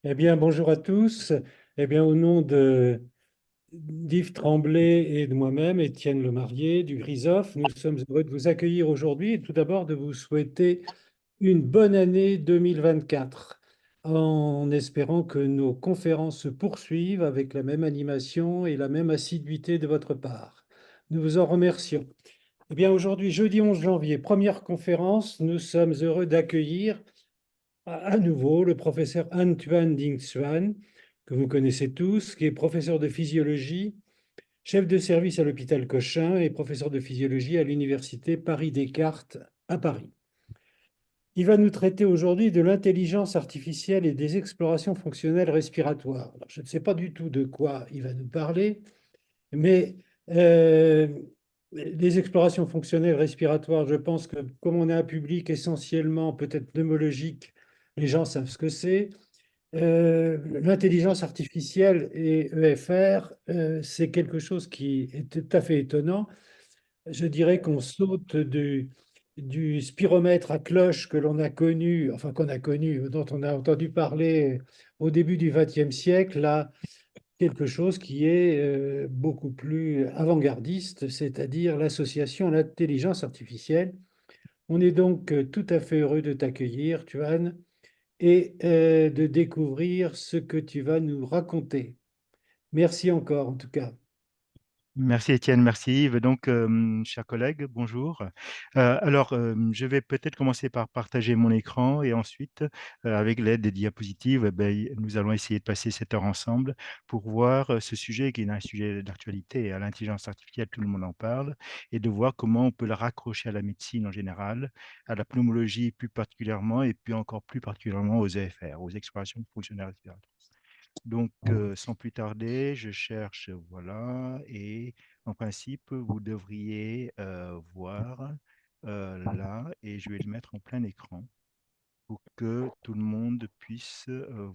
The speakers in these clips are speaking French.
Eh bien, bonjour à tous. Eh bien, au nom de d'Yves Tremblay et de moi-même, Étienne Lemarié du GRISOF, nous sommes heureux de vous accueillir aujourd'hui et tout d'abord de vous souhaiter une bonne année 2024, en espérant que nos conférences se poursuivent avec la même animation et la même assiduité de votre part. Nous vous en remercions. Eh bien, aujourd'hui, jeudi 11 janvier, première conférence, nous sommes heureux d'accueillir à nouveau le professeur Antoine Dingswan, que vous connaissez tous, qui est professeur de physiologie, chef de service à l'hôpital Cochin et professeur de physiologie à l'université Paris-Descartes à Paris. Il va nous traiter aujourd'hui de l'intelligence artificielle et des explorations fonctionnelles respiratoires. Alors, je ne sais pas du tout de quoi il va nous parler, mais euh, les explorations fonctionnelles respiratoires, je pense que comme on a un public essentiellement peut-être pneumologique, les gens savent ce que c'est. L'intelligence artificielle et EFR, c'est quelque chose qui est tout à fait étonnant. Je dirais qu'on saute du spiromètre à cloche que l'on a connu, enfin qu'on a connu, dont on a entendu parler au début du XXe siècle, à quelque chose qui est beaucoup plus avant-gardiste, c'est-à-dire l'association à l'intelligence artificielle. On est donc tout à fait heureux de t'accueillir, Tuan, et de découvrir ce que tu vas nous raconter. Merci encore, en tout cas. Merci Étienne, merci Yves. Donc, chers collègues, bonjour. Je vais peut-être commencer par partager mon écran et ensuite, avec l'aide des diapositives, nous allons essayer de passer cette heure ensemble pour voir ce sujet qui est un sujet d'actualité. À l'intelligence artificielle, tout le monde en parle, et de voir comment on peut la raccrocher à la médecine en général, à la pneumologie plus particulièrement, et puis encore plus particulièrement aux EFR, aux explorations fonctionnelles respiratoires. Donc, sans plus tarder, je cherche, voilà, et en principe, vous devriez voir là, et je vais le mettre en plein écran pour que tout le monde puisse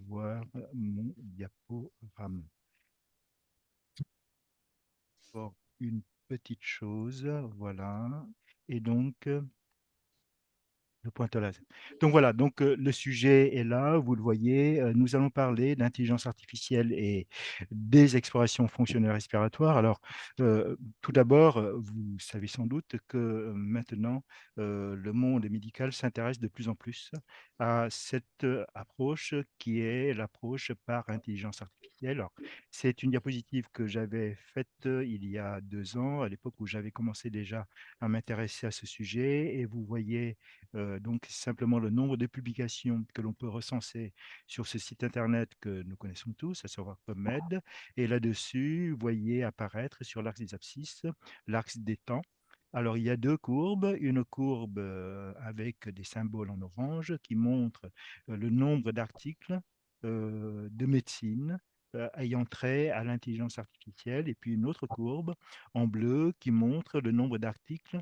voir mon diaporama. Pour une petite chose, voilà, et donc, le pointeur laser. Donc voilà, donc le sujet est là, vous le voyez. Nous allons parler d'intelligence artificielle et des explorations fonctionnelles respiratoires. Alors, tout d'abord, vous savez sans doute que maintenant, le monde médical s'intéresse de plus en plus à cette approche qui est l'approche par intelligence artificielle. Alors, c'est une diapositive que j'avais faite il y a 2 ans, à l'époque où j'avais commencé déjà à m'intéresser à ce sujet. Et vous voyez donc, simplement le nombre de publications que l'on peut recenser sur ce site internet que nous connaissons tous, à savoir PubMed. Et là-dessus, vous voyez apparaître sur l'axe des abscisses l'axe des temps. Alors, il y a deux courbes. Une courbe avec des symboles en orange qui montre le nombre d'articles de médecine ayant trait à l'intelligence artificielle, et puis une autre courbe en bleu qui montre le nombre d'articles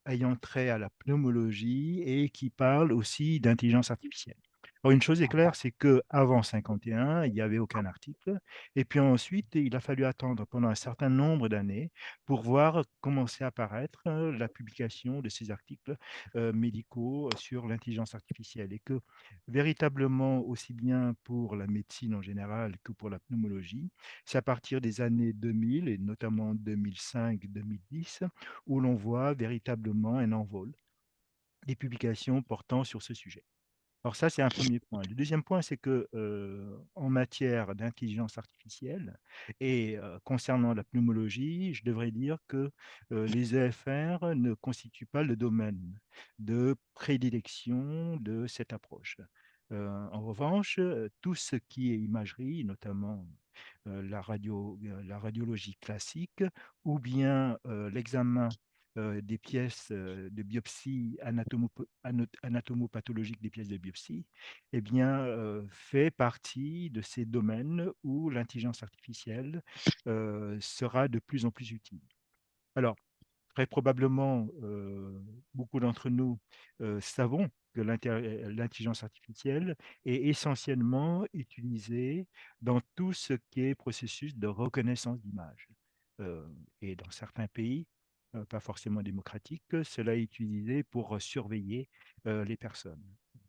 ayant trait à la pneumologie et qui parle aussi d'intelligence artificielle. Alors, une chose est claire, c'est qu'avant 51, il n'y avait aucun article. Et puis ensuite, il a fallu attendre pendant un certain nombre d'années pour voir commencer à apparaître la publication de ces articles médicaux sur l'intelligence artificielle. Et que véritablement, aussi bien pour la médecine en général que pour la pneumologie, c'est à partir des années 2000 et notamment 2005-2010 où l'on voit véritablement un envol des publications portant sur ce sujet. Alors ça, c'est un premier point. Le deuxième point, c'est que en matière d'intelligence artificielle et concernant la pneumologie, je devrais dire que les EFR ne constituent pas le domaine de prédilection de cette approche. En revanche, tout ce qui est imagerie, notamment la radiologie classique, ou bien l'examen des pièces de biopsie anatomopathologique des pièces de biopsie, eh bien, fait partie de ces domaines où l'intelligence artificielle sera de plus en plus utile. Alors, très probablement, beaucoup d'entre nous savons que l'intelligence artificielle est essentiellement utilisée dans tout ce qui est processus de reconnaissance d'image. Euh, et dans certains pays, pas forcément démocratiques, cela est utilisé pour surveiller les personnes.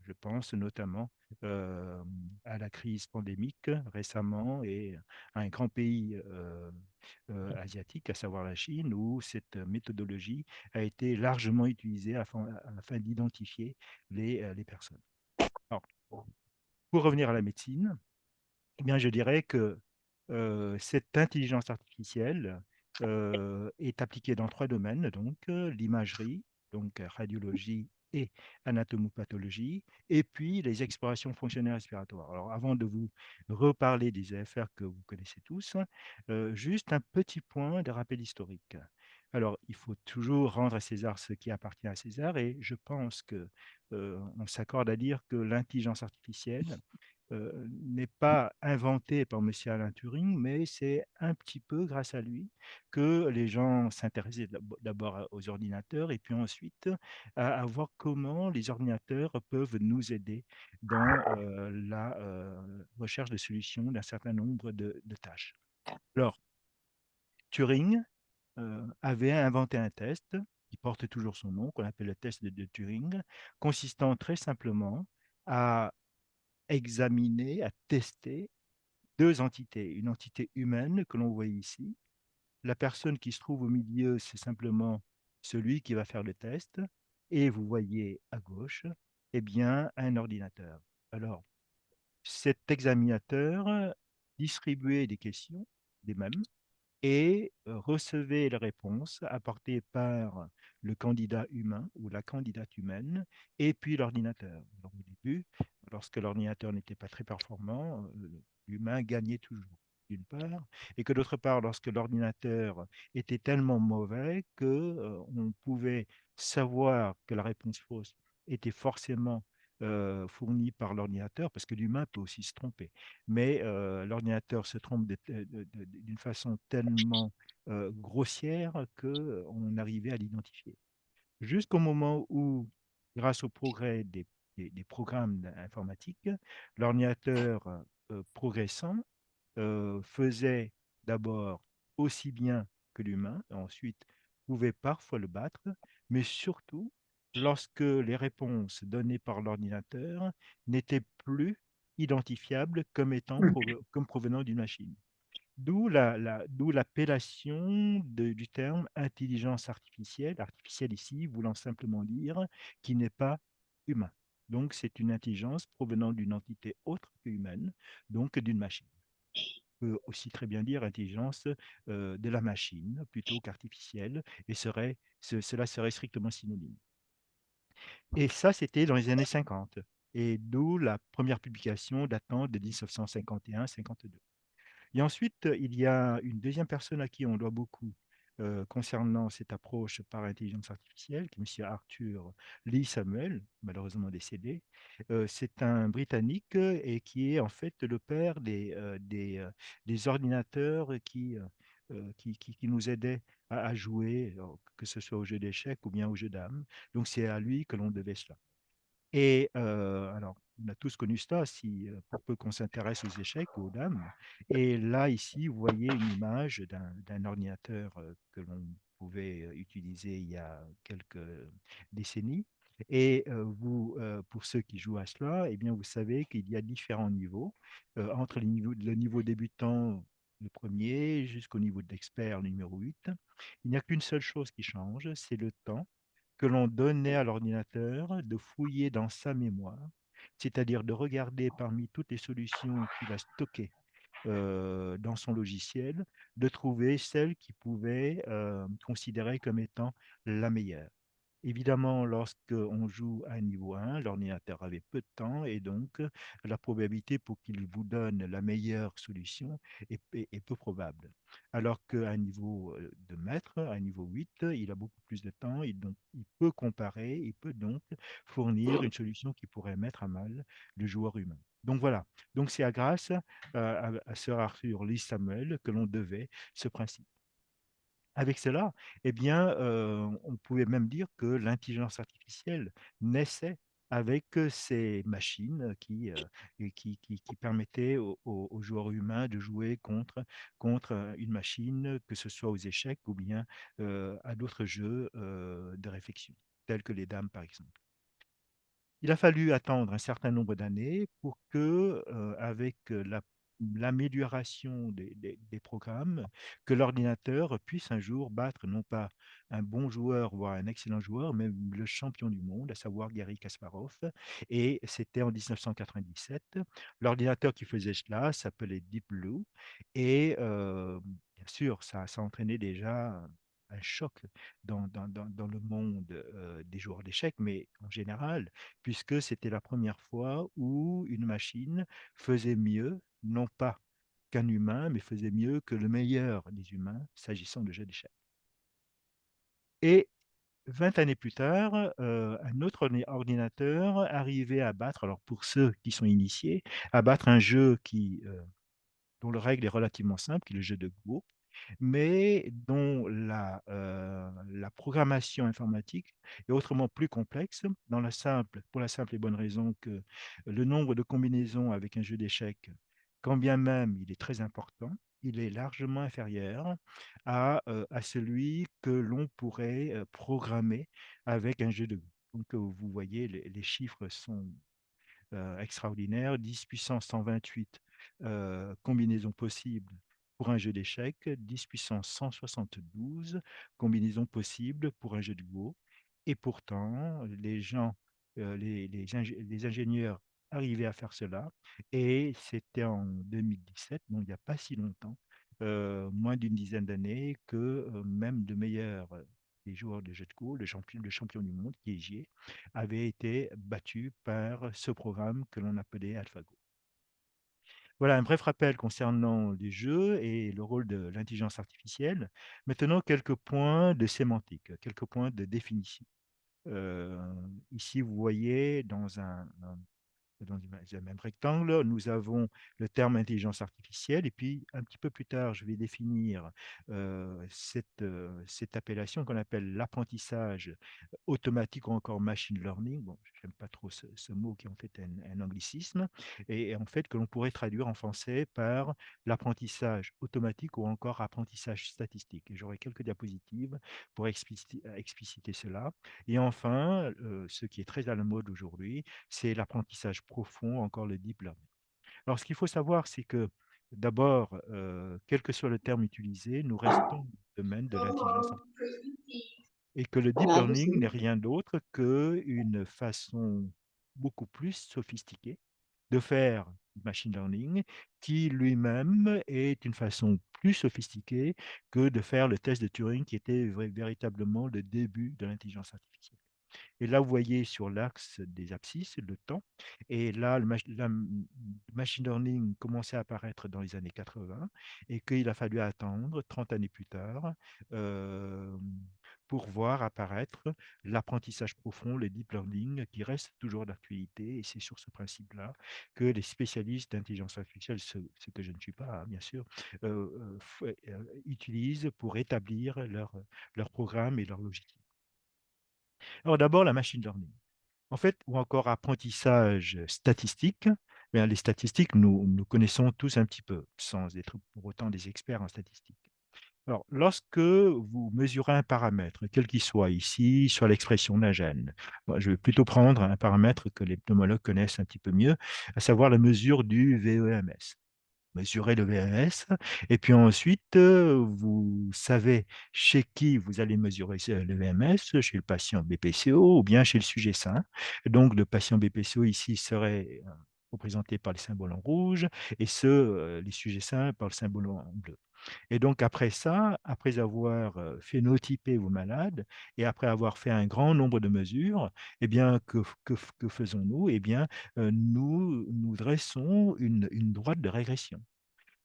Je pense notamment euh, à la crise pandémique récemment et à un grand pays asiatique, à savoir la Chine, où cette méthodologie a été largement utilisée afin d'identifier les personnes. Alors, pour revenir à la médecine, eh bien, je dirais que cette intelligence artificielle est appliquée dans trois domaines, donc l'imagerie, donc radiologie et anatomopathologie, et puis les explorations fonctionnelles respiratoires. Alors, avant de vous reparler des AFR que vous connaissez tous, juste un petit point de rappel historique. Alors, il faut toujours rendre à César ce qui appartient à César, et je pense que on s'accorde à dire que l'intelligence artificielle n'est pas inventé par Monsieur Alain Turing, mais c'est un petit peu grâce à lui que les gens s'intéressaient d'abord aux ordinateurs et puis ensuite à voir comment les ordinateurs peuvent nous aider dans la recherche de solutions d'un certain nombre de tâches. Alors, Turing avait inventé un test qui porte toujours son nom, qu'on appelle le test de Turing, consistant très simplement à examiner, à tester deux entités. Une entité humaine que l'on voit ici. La personne qui se trouve au milieu, c'est simplement celui qui va faire le test. Et vous voyez à gauche, eh bien, un ordinateur. Alors, cet examinateur distribuait des questions, des mêmes, et recevait les réponses apportées par le candidat humain ou la candidate humaine et puis l'ordinateur. Donc, au début, lorsque l'ordinateur n'était pas très performant, l'humain gagnait toujours, d'une part, et que d'autre part, lorsque l'ordinateur était tellement mauvais que on pouvait savoir que la réponse fausse était forcément fournie par l'ordinateur, parce que l'humain peut aussi se tromper, mais l'ordinateur se trompe d'une façon tellement grossière qu'on arrivait à l'identifier. Jusqu'au moment où, grâce au progrès des programmes informatiques, l'ordinateur progressant faisait d'abord aussi bien que l'humain, et ensuite pouvait parfois le battre, mais surtout lorsque les réponses données par l'ordinateur n'étaient plus identifiables comme comme provenant d'une machine. D'où l'appellation du terme intelligence artificielle, artificielle ici voulant simplement dire qui n'est pas humain. Donc c'est une intelligence provenant d'une entité autre que humaine, donc d'une machine. On peut aussi très bien dire intelligence de la machine plutôt qu'artificielle, et cela serait strictement synonyme. Et ça, c'était dans les années 50, et d'où la première publication datant de 1951-52. Et ensuite, il y a une deuxième personne à qui on doit beaucoup concernant cette approche par intelligence artificielle, qui est M. Arthur Lee Samuel, malheureusement décédé. C'est un Britannique et qui est en fait le père des ordinateurs qui nous aidaient à jouer, que ce soit au jeu d'échecs ou bien au jeu d'âme. Donc c'est à lui que l'on devait cela. Et alors, on a tous connu cela, pour peu qu'on s'intéresse aux échecs ou aux dames. Et là, ici, vous voyez une image d'un ordinateur que l'on pouvait utiliser il y a quelques décennies. Et pour ceux qui jouent à cela, eh bien, vous savez qu'il y a différents niveaux, entre le niveau débutant, le premier, jusqu'au niveau d'expert, le numéro 8. Il n'y a qu'une seule chose qui change, c'est le temps que l'on donnait à l'ordinateur de fouiller dans sa mémoire, c'est-à-dire de regarder parmi toutes les solutions qu'il a stockées dans son logiciel, de trouver celle qu'il pouvait considérer comme étant la meilleure. Évidemment, lorsqu'on joue à un niveau 1, l'ordinateur avait peu de temps et donc la probabilité pour qu'il vous donne la meilleure solution est peu probable. Alors qu'à un niveau de maître, à un niveau 8, il a beaucoup plus de temps et donc il peut comparer, il peut donc fournir une solution qui pourrait mettre à mal le joueur humain. Donc voilà, donc c'est grâce à Sir Arthur Lee Samuel que l'on devait ce principe. Avec cela, eh bien, on pouvait même dire que l'intelligence artificielle naissait avec ces machines qui permettaient aux joueurs humains de jouer contre une machine, que ce soit aux échecs ou bien à d'autres jeux de réflexion, tels que les dames, par exemple. Il a fallu attendre un certain nombre d'années pour que, avec l'amélioration des programmes, que l'ordinateur puisse un jour battre non pas un bon joueur, voire un excellent joueur, mais le champion du monde, à savoir Garry Kasparov. Et c'était en 1997. L'ordinateur qui faisait cela s'appelait Deep Blue. Et bien sûr, ça a entraîné déjà un choc dans le monde des joueurs d'échecs, mais en général, puisque c'était la première fois où une machine faisait mieux, non pas qu'un humain, mais faisait mieux que le meilleur des humains s'agissant de jeux d'échecs. Et 20 années plus tard, un autre ordinateur arrivait à battre, alors pour ceux qui sont initiés, à battre un jeu dont le règle est relativement simple, qui est le jeu de Go, mais dont la programmation informatique est autrement plus complexe, pour la simple et bonne raison que le nombre de combinaisons avec un jeu d'échecs, quand bien même il est très important, il est largement inférieur à celui que l'on pourrait programmer avec un jeu de Go. Donc, vous voyez, les chiffres sont extraordinaire, 10 puissance 128 combinaisons possibles pour un jeu d'échecs, 10 puissance 172 combinaisons possibles pour un jeu de Go. Et pourtant, les gens, les ingénieurs arrivaient à faire cela. Et c'était en 2017, donc il n'y a pas si longtemps, moins d'une dizaine d'années, que même le meilleur des joueurs de jeux de Go, le champion du monde, qui est Gier, avait été battu par ce programme que l'on appelait AlphaGo. Voilà un bref rappel concernant les jeux et le rôle de l'intelligence artificielle. Maintenant, quelques points de sémantique, quelques points de définition. Euh, Ici, vous voyez dans un même rectangle, nous avons le terme intelligence artificielle, et puis un petit peu plus tard, je vais définir cette appellation qu'on appelle l'apprentissage automatique ou encore machine learning. Bon, je n'aime pas trop ce mot qui est en fait un anglicisme, et en fait que l'on pourrait traduire en français par l'apprentissage automatique ou encore apprentissage statistique. Et j'aurai quelques diapositives pour expliciter cela. Et enfin, ce qui est très à la mode aujourd'hui, c'est l'apprentissage profond, encore le deep learning. Alors, ce qu'il faut savoir, c'est que d'abord, quel que soit le terme utilisé, nous restons dans le domaine de l'intelligence artificielle et que le deep learning n'est rien d'autre qu'une façon beaucoup plus sophistiquée de faire du machine learning qui lui-même est une façon plus sophistiquée que de faire le test de Turing qui était véritablement le début de l'intelligence artificielle. Et là, vous voyez sur l'axe des abscisses le temps. Et là, machine learning commençait à apparaître dans les années 80 et qu'il a fallu attendre 30 années plus tard euh, pour voir apparaître l'apprentissage profond, le deep learning, qui reste toujours d'actualité. Et c'est sur ce principe-là que les spécialistes d'intelligence artificielle, ce que je ne suis pas, hein, bien sûr, utilisent pour établir leur programme et leur logique. Alors d'abord, la machine learning. En fait, ou encore apprentissage statistique. Bien, les statistiques, nous connaissons tous un petit peu, sans être pour autant des experts en statistique. Alors, lorsque vous mesurez un paramètre, quel qu'il soit ici, sur l'expression d'un gène, moi, je vais plutôt prendre un paramètre que les pneumologues connaissent un petit peu mieux, à savoir la mesure du VEMS, mesurer le VMS. Et puis ensuite, vous savez chez qui vous allez mesurer le VMS, chez le patient BPCO ou bien chez le sujet sain. Donc, le patient BPCO ici serait représenté par les symboles en rouge et les sujets sains par le symbole en bleu. Et donc, après ça, après avoir phénotypé vos malades et après avoir fait un grand nombre de mesures, eh bien, que faisons-nous? Eh bien, nous dressons une droite de régression.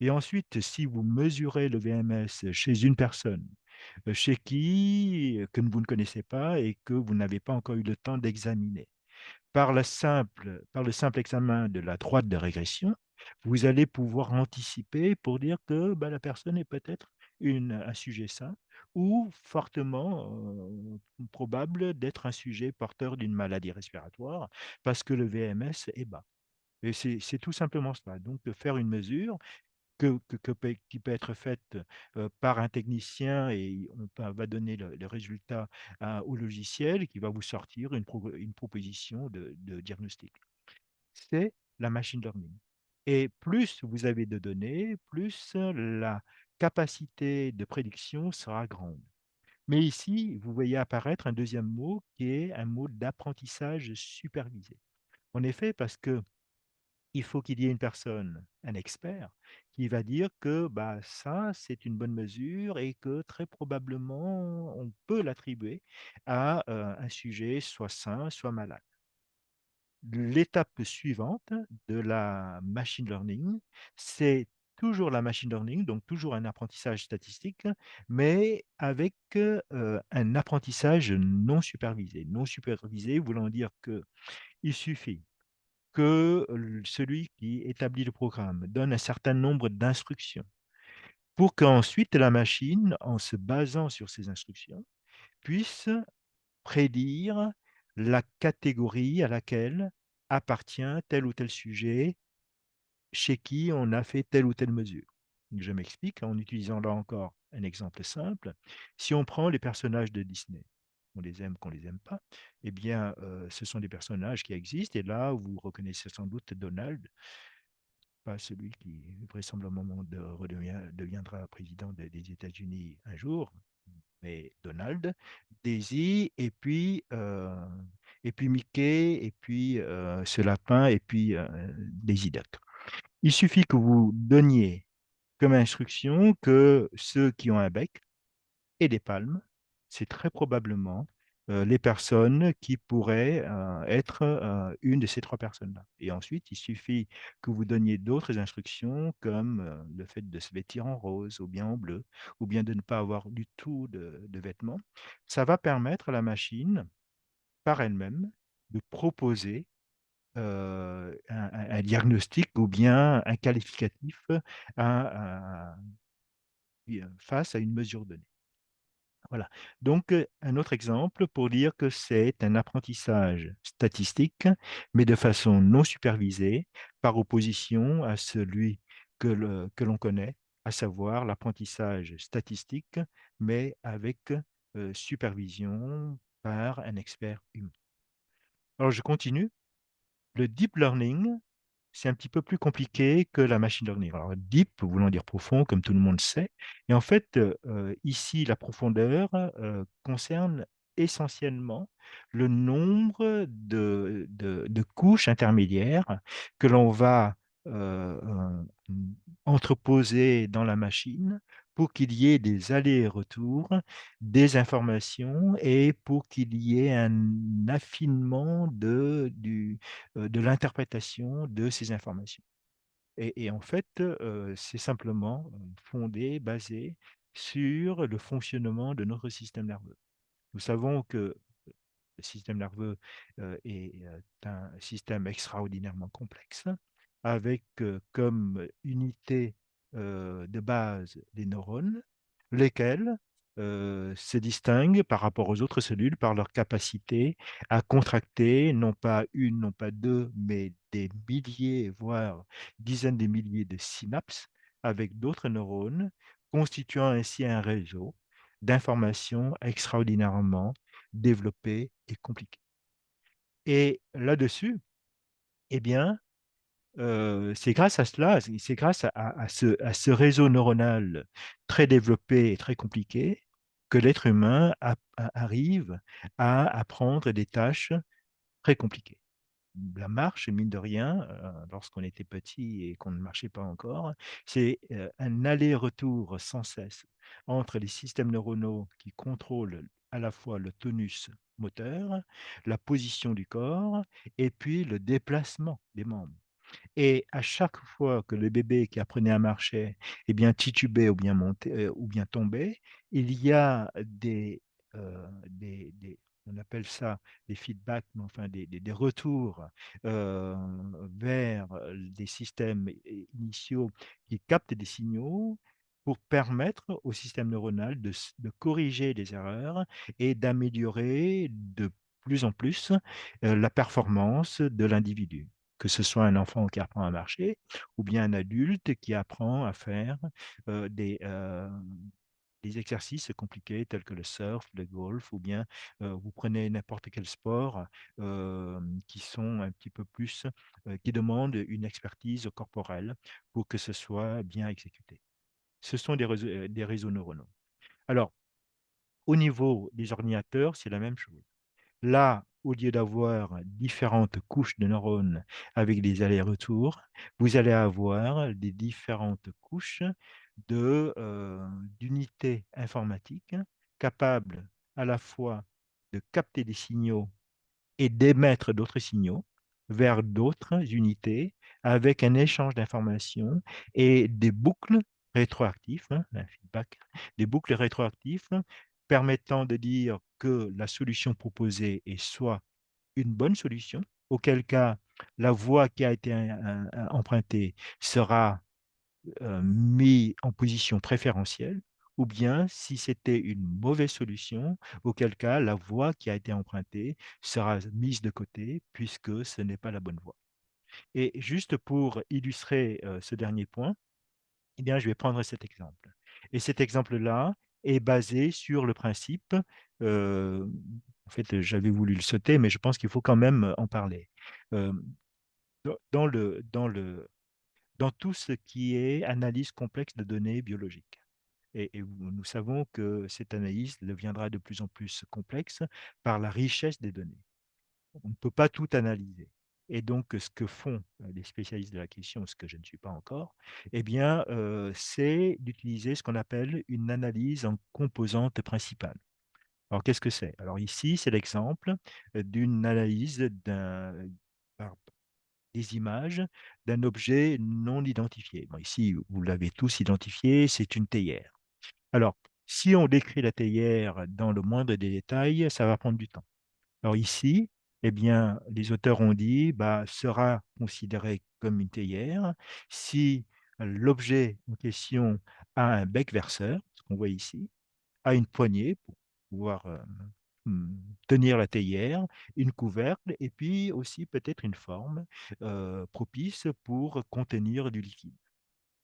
Et ensuite, si vous mesurez le VMS chez une personne, chez qui, que vous ne connaissez pas et que vous n'avez pas encore eu le temps d'examiner, par le simple examen de la droite de régression, vous allez pouvoir anticiper pour dire que bah, la personne est peut-être un sujet sain ou fortement probable d'être un sujet porteur d'une maladie respiratoire parce que le VMS est bas. Et c'est tout simplement cela. Donc, de faire une mesure qui peut être faite par un technicien et va donner le résultat au logiciel qui va vous sortir une proposition de diagnostic. C'est la machine learning. Et plus vous avez de données, plus la capacité de prédiction sera grande. Mais ici, vous voyez apparaître un deuxième mot qui est un mot d'apprentissage supervisé. En effet, parce que il faut qu'il y ait une personne, un expert, qui va dire que bah, ça, c'est une bonne mesure et que très probablement, on peut l'attribuer à un sujet soit sain, soit malade. L'étape suivante de la machine learning, c'est toujours la machine learning, donc toujours un apprentissage statistique, mais avec un apprentissage non supervisé. Non supervisé voulant dire qu'il suffit que celui qui établit le programme donne un certain nombre d'instructions pour qu'ensuite la machine, en se basant sur ces instructions, puisse prédire la catégorie à laquelle appartient tel ou tel sujet chez qui on a fait telle ou telle mesure. Je m'explique en utilisant là encore un exemple simple. Si on prend les personnages de Disney, qu'on les aime pas, eh bien, ce sont des personnages qui existent. Et là, vous reconnaissez sans doute Donald, pas celui qui vraisemblablement deviendra président des États-Unis un jour, mais Donald, Daisy, et puis Mickey, et puis ce lapin, et puis Daisy Duck. Il suffit que vous donniez comme instruction que ceux qui ont un bec et des palmes, c'est très probablement les personnes qui pourraient être une de ces trois personnes-là. Et ensuite, il suffit que vous donniez d'autres instructions comme le fait de se vêtir en rose ou bien en bleu, ou bien de ne pas avoir du tout de vêtements. Ça va permettre à la machine, par elle-même, de proposer un diagnostic ou bien un qualificatif à- à- face à une mesure donnée. Voilà. Donc, un autre exemple pour dire que c'est un apprentissage statistique, mais de façon non supervisée, par opposition à celui que l'on connaît, à savoir l'apprentissage statistique, mais avec supervision par un expert humain. Alors, je continue. Le deep learning, c'est un petit peu plus compliqué que la machine learning. Alors, deep voulant dire profond, comme tout le monde sait. Et en fait, ici, la profondeur concerne essentiellement le nombre de couches intermédiaires que l'on va euh, euh, entreposer dans la machine pour qu'il y ait des allers-retours, des informations et pour qu'il y ait un affinement de l'interprétation de ces informations. Et en fait, c'est simplement fondé, basé sur le fonctionnement de notre système nerveux. Nous savons que le système nerveux est un système extraordinairement complexe, avec comme unité de base les neurones, lesquels se distinguent par rapport aux autres cellules par leur capacité à contracter non pas une, non pas deux, mais des milliers, voire dizaines de milliers de synapses avec d'autres neurones, constituant ainsi un réseau d'informations extraordinairement développé et compliqué. Et là-dessus, eh bien, c'est grâce à cela, c'est grâce à ce réseau neuronal très développé et très compliqué que l'être humain arrive à apprendre des tâches très compliquées. La marche, mine de rien, lorsqu'on était petit et qu'on ne marchait pas encore, c'est un aller-retour sans cesse entre les systèmes neuronaux qui contrôlent à la fois le tonus moteur, la position du corps et puis le déplacement des membres. Et à chaque fois que le bébé qui apprenait à marcher, eh bien, titubait ou bien montait, ou bien tombait, il y a on appelle ça des feedbacks, mais enfin des retours euh, vers des systèmes initiaux qui captent des signaux pour permettre au système neuronal de corriger les erreurs et d'améliorer de plus en plus la performance de l'individu. que ce soit un enfant qui apprend à marcher ou bien un adulte qui apprend à faire euh, des, euh, des exercices compliqués tels que le surf, le golf, ou bien vous prenez n'importe quel sport qui sont un petit peu plus, qui demandent une expertise corporelle pour que ce soit bien exécuté. Ce sont des réseaux neuronaux. Alors, au niveau des ordinateurs, c'est la même chose. Là, au lieu d'avoir différentes couches de neurones avec des allers-retours, vous allez avoir des différentes couches d'unités informatiques capables à la fois de capter des signaux et d'émettre d'autres signaux vers d'autres unités avec un échange d'informations et des boucles rétroactifs, un feedback, des boucles rétroactifs permettant de dire que la solution proposée est soit une bonne solution, auquel cas la voie qui a été empruntée sera mis en position préférentielle, ou bien si c'était une mauvaise solution, auquel cas la voie qui a été empruntée sera mise de côté puisque ce n'est pas la bonne voie. Et juste pour illustrer ce dernier point, eh bien, je vais prendre cet exemple. Et cet exemple-là est basé sur le principe, euh, en fait, j'avais voulu le sauter, mais je pense qu'il faut quand même en parler. Euh, dans tout ce qui est analyse complexe de données biologiques. Et nous savons que cette analyse deviendra de plus en plus complexe par la richesse des données. On ne peut pas tout analyser. Et donc, ce que font les spécialistes de la question, ce que je ne suis pas encore, eh bien, c'est d'utiliser ce qu'on appelle une analyse en composantes principales. Alors, qu'est-ce que c'est? Alors, ici, c'est l'exemple d'une analyse par des images d'un objet non identifié. Bon, ici, vous l'avez tous identifié, c'est une théière. Alors, si on décrit la théière dans le moindre des détails, ça va prendre du temps. Alors ici, eh bien, les auteurs ont dit, bah, sera considéré comme une théière si l'objet en question a un bec verseur, ce qu'on voit ici, a une poignée pour pouvoir tenir la théière, une couvercle et puis aussi peut-être une forme propice pour contenir du liquide.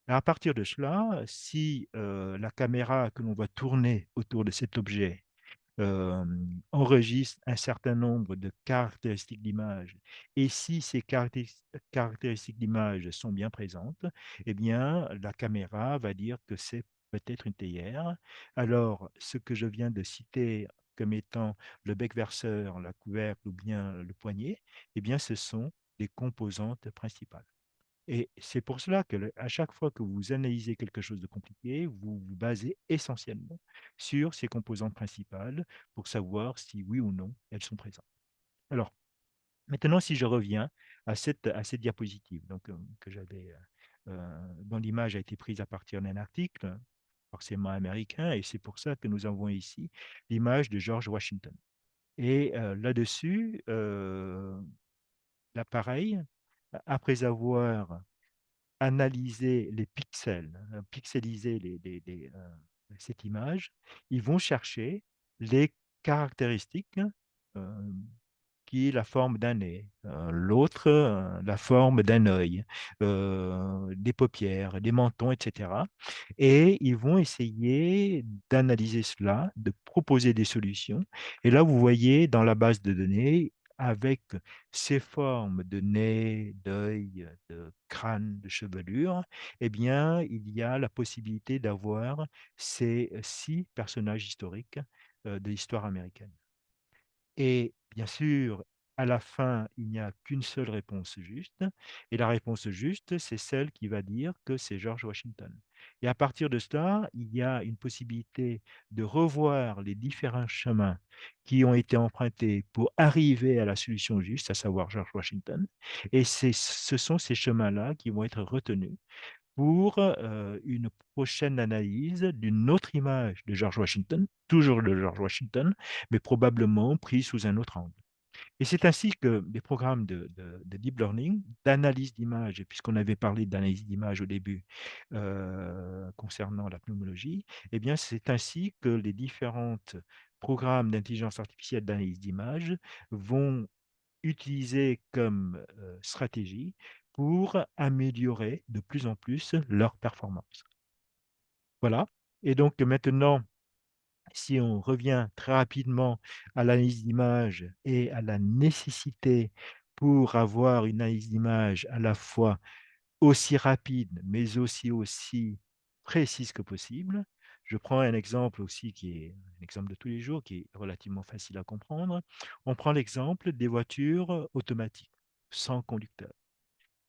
À partir de cela, si la caméra que l'on va tourner autour de cet objet euh, enregistre un certain nombre de caractéristiques d'image, et si ces caractéristiques d'image sont bien présentes, eh bien, la caméra va dire que c'est peut-être une théière. Alors, ce que je viens de citer comme étant le bec verseur, la couvercle ou bien le poignet, eh bien, ce sont des composantes principales. Et c'est pour cela que à chaque fois que vous analysez quelque chose de compliqué, vous vous basez essentiellement sur ces composantes principales pour savoir si oui ou non elles sont présentes. Alors, maintenant, si je reviens à cette diapositive que j'avais, dont l'image a été prise à partir d'un article, forcément américain, et c'est pour ça que nous avons ici l'image de George Washington. Et là-dessus, l'appareil, après avoir analyser les pixels, pixeliser cette image, ils vont chercher les caractéristiques euh, qui est la forme d'un nez, l'autre la forme d'un œil, des paupières, des mentons, etc. Et ils vont essayer d'analyser cela, de proposer des solutions. Et là, vous voyez dans la base de données, avec ces formes de nez, d'œil, de crâne, de chevelure, eh bien, il y a la possibilité d'avoir ces 6 personnages historiques de l'histoire américaine. Et bien sûr, à la fin, il n'y a qu'une seule réponse juste. Et la réponse juste, c'est celle qui va dire que c'est George Washington. Et à partir de cela, il y a une possibilité de revoir les différents chemins qui ont été empruntés pour arriver à la solution juste, à savoir George Washington. Et ce sont ces chemins-là qui vont être retenus pour une prochaine analyse d'une autre image de George Washington, toujours de George Washington, mais probablement prise sous un autre angle. Et c'est ainsi que des programmes de deep learning, d'analyse d'image, et puisqu'on avait parlé d'analyse d'image au début concernant la pneumologie, eh bien c'est ainsi que les différents programmes d'intelligence artificielle d'analyse d'image vont utiliser comme stratégie pour améliorer de plus en plus leur performance. Voilà. Et donc maintenant, si on revient très rapidement à l'analyse d'image et à la nécessité pour avoir une analyse d'image à la fois aussi rapide, mais aussi précise que possible. Je prends un exemple aussi qui est un exemple de tous les jours, qui est relativement facile à comprendre. On prend l'exemple des voitures automatiques sans conducteur.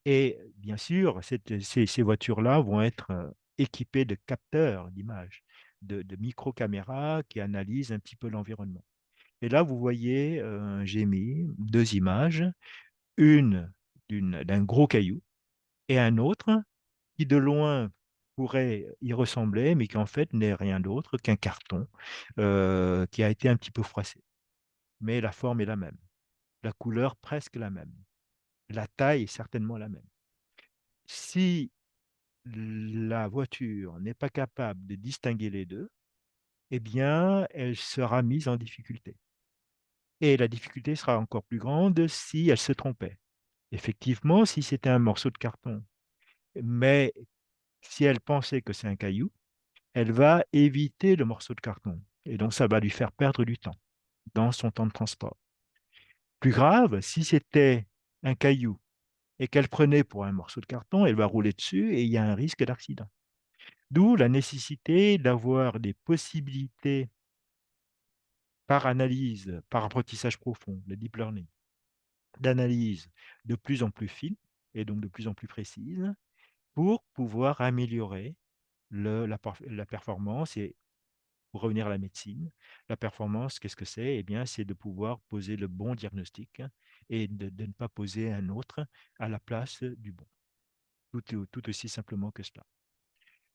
Et bien sûr, ces voitures-là vont être équipées de capteurs d'image, de micro-caméras qui analysent un petit peu l'environnement. Et là, vous voyez, j'ai mis deux images, une d'un gros caillou et un autre qui de loin pourrait y ressembler, mais qui en fait n'est rien d'autre qu'un carton qui a été un petit peu froissé. Mais la forme est la même, la couleur presque la même, la taille est certainement la même. Si la voiture n'est pas capable de distinguer les deux, eh bien, elle sera mise en difficulté. Et la difficulté sera encore plus grande si elle se trompait. Effectivement, si c'était un morceau de carton, mais si elle pensait que c'est un caillou, elle va éviter le morceau de carton. Et donc, ça va lui faire perdre du temps dans son temps de transport. Plus grave, si c'était un caillou et qu'elle prenait pour un morceau de carton, elle va rouler dessus et il y a un risque d'accident. D'où la nécessité d'avoir des possibilités par analyse, par apprentissage profond, le deep learning, d'analyse de plus en plus fine et donc de plus en plus précise pour pouvoir améliorer la performance et pour revenir à la médecine, la performance, qu'est-ce que c'est? Eh bien, c'est de pouvoir poser le bon diagnostic et de ne pas poser un autre à la place du bon. Tout aussi simplement que cela.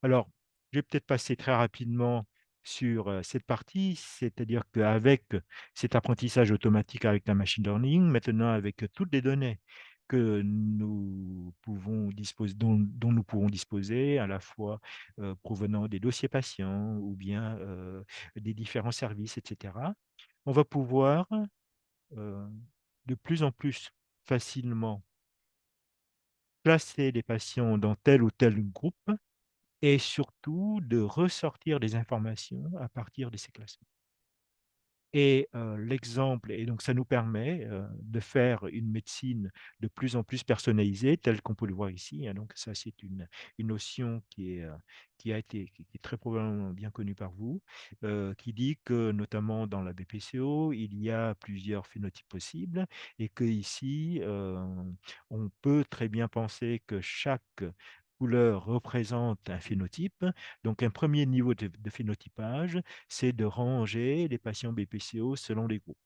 Alors, je vais peut-être passer très rapidement sur cette partie, c'est-à-dire qu'avec cet apprentissage automatique avec la machine learning, maintenant avec toutes les données que nous pouvons disposer, dont nous pouvons disposer, à la fois provenant des dossiers patients ou bien des différents services, etc., on va pouvoir euh, de plus en plus facilement placer les patients dans tel ou tel groupe et surtout de ressortir des informations à partir de ces classements. Et l'exemple, et donc ça nous permet de faire une médecine de plus en plus personnalisée, telle qu'on peut le voir ici, hein. Donc ça, c'est une notion qui a été, qui est très probablement bien connue par vous, qui dit que notamment dans la BPCO, il y a plusieurs phénotypes possibles et que ici, on peut très bien penser que chaque couleur représente un phénotype. Donc un premier niveau de phénotypage, c'est de ranger les patients BPCO selon les groupes.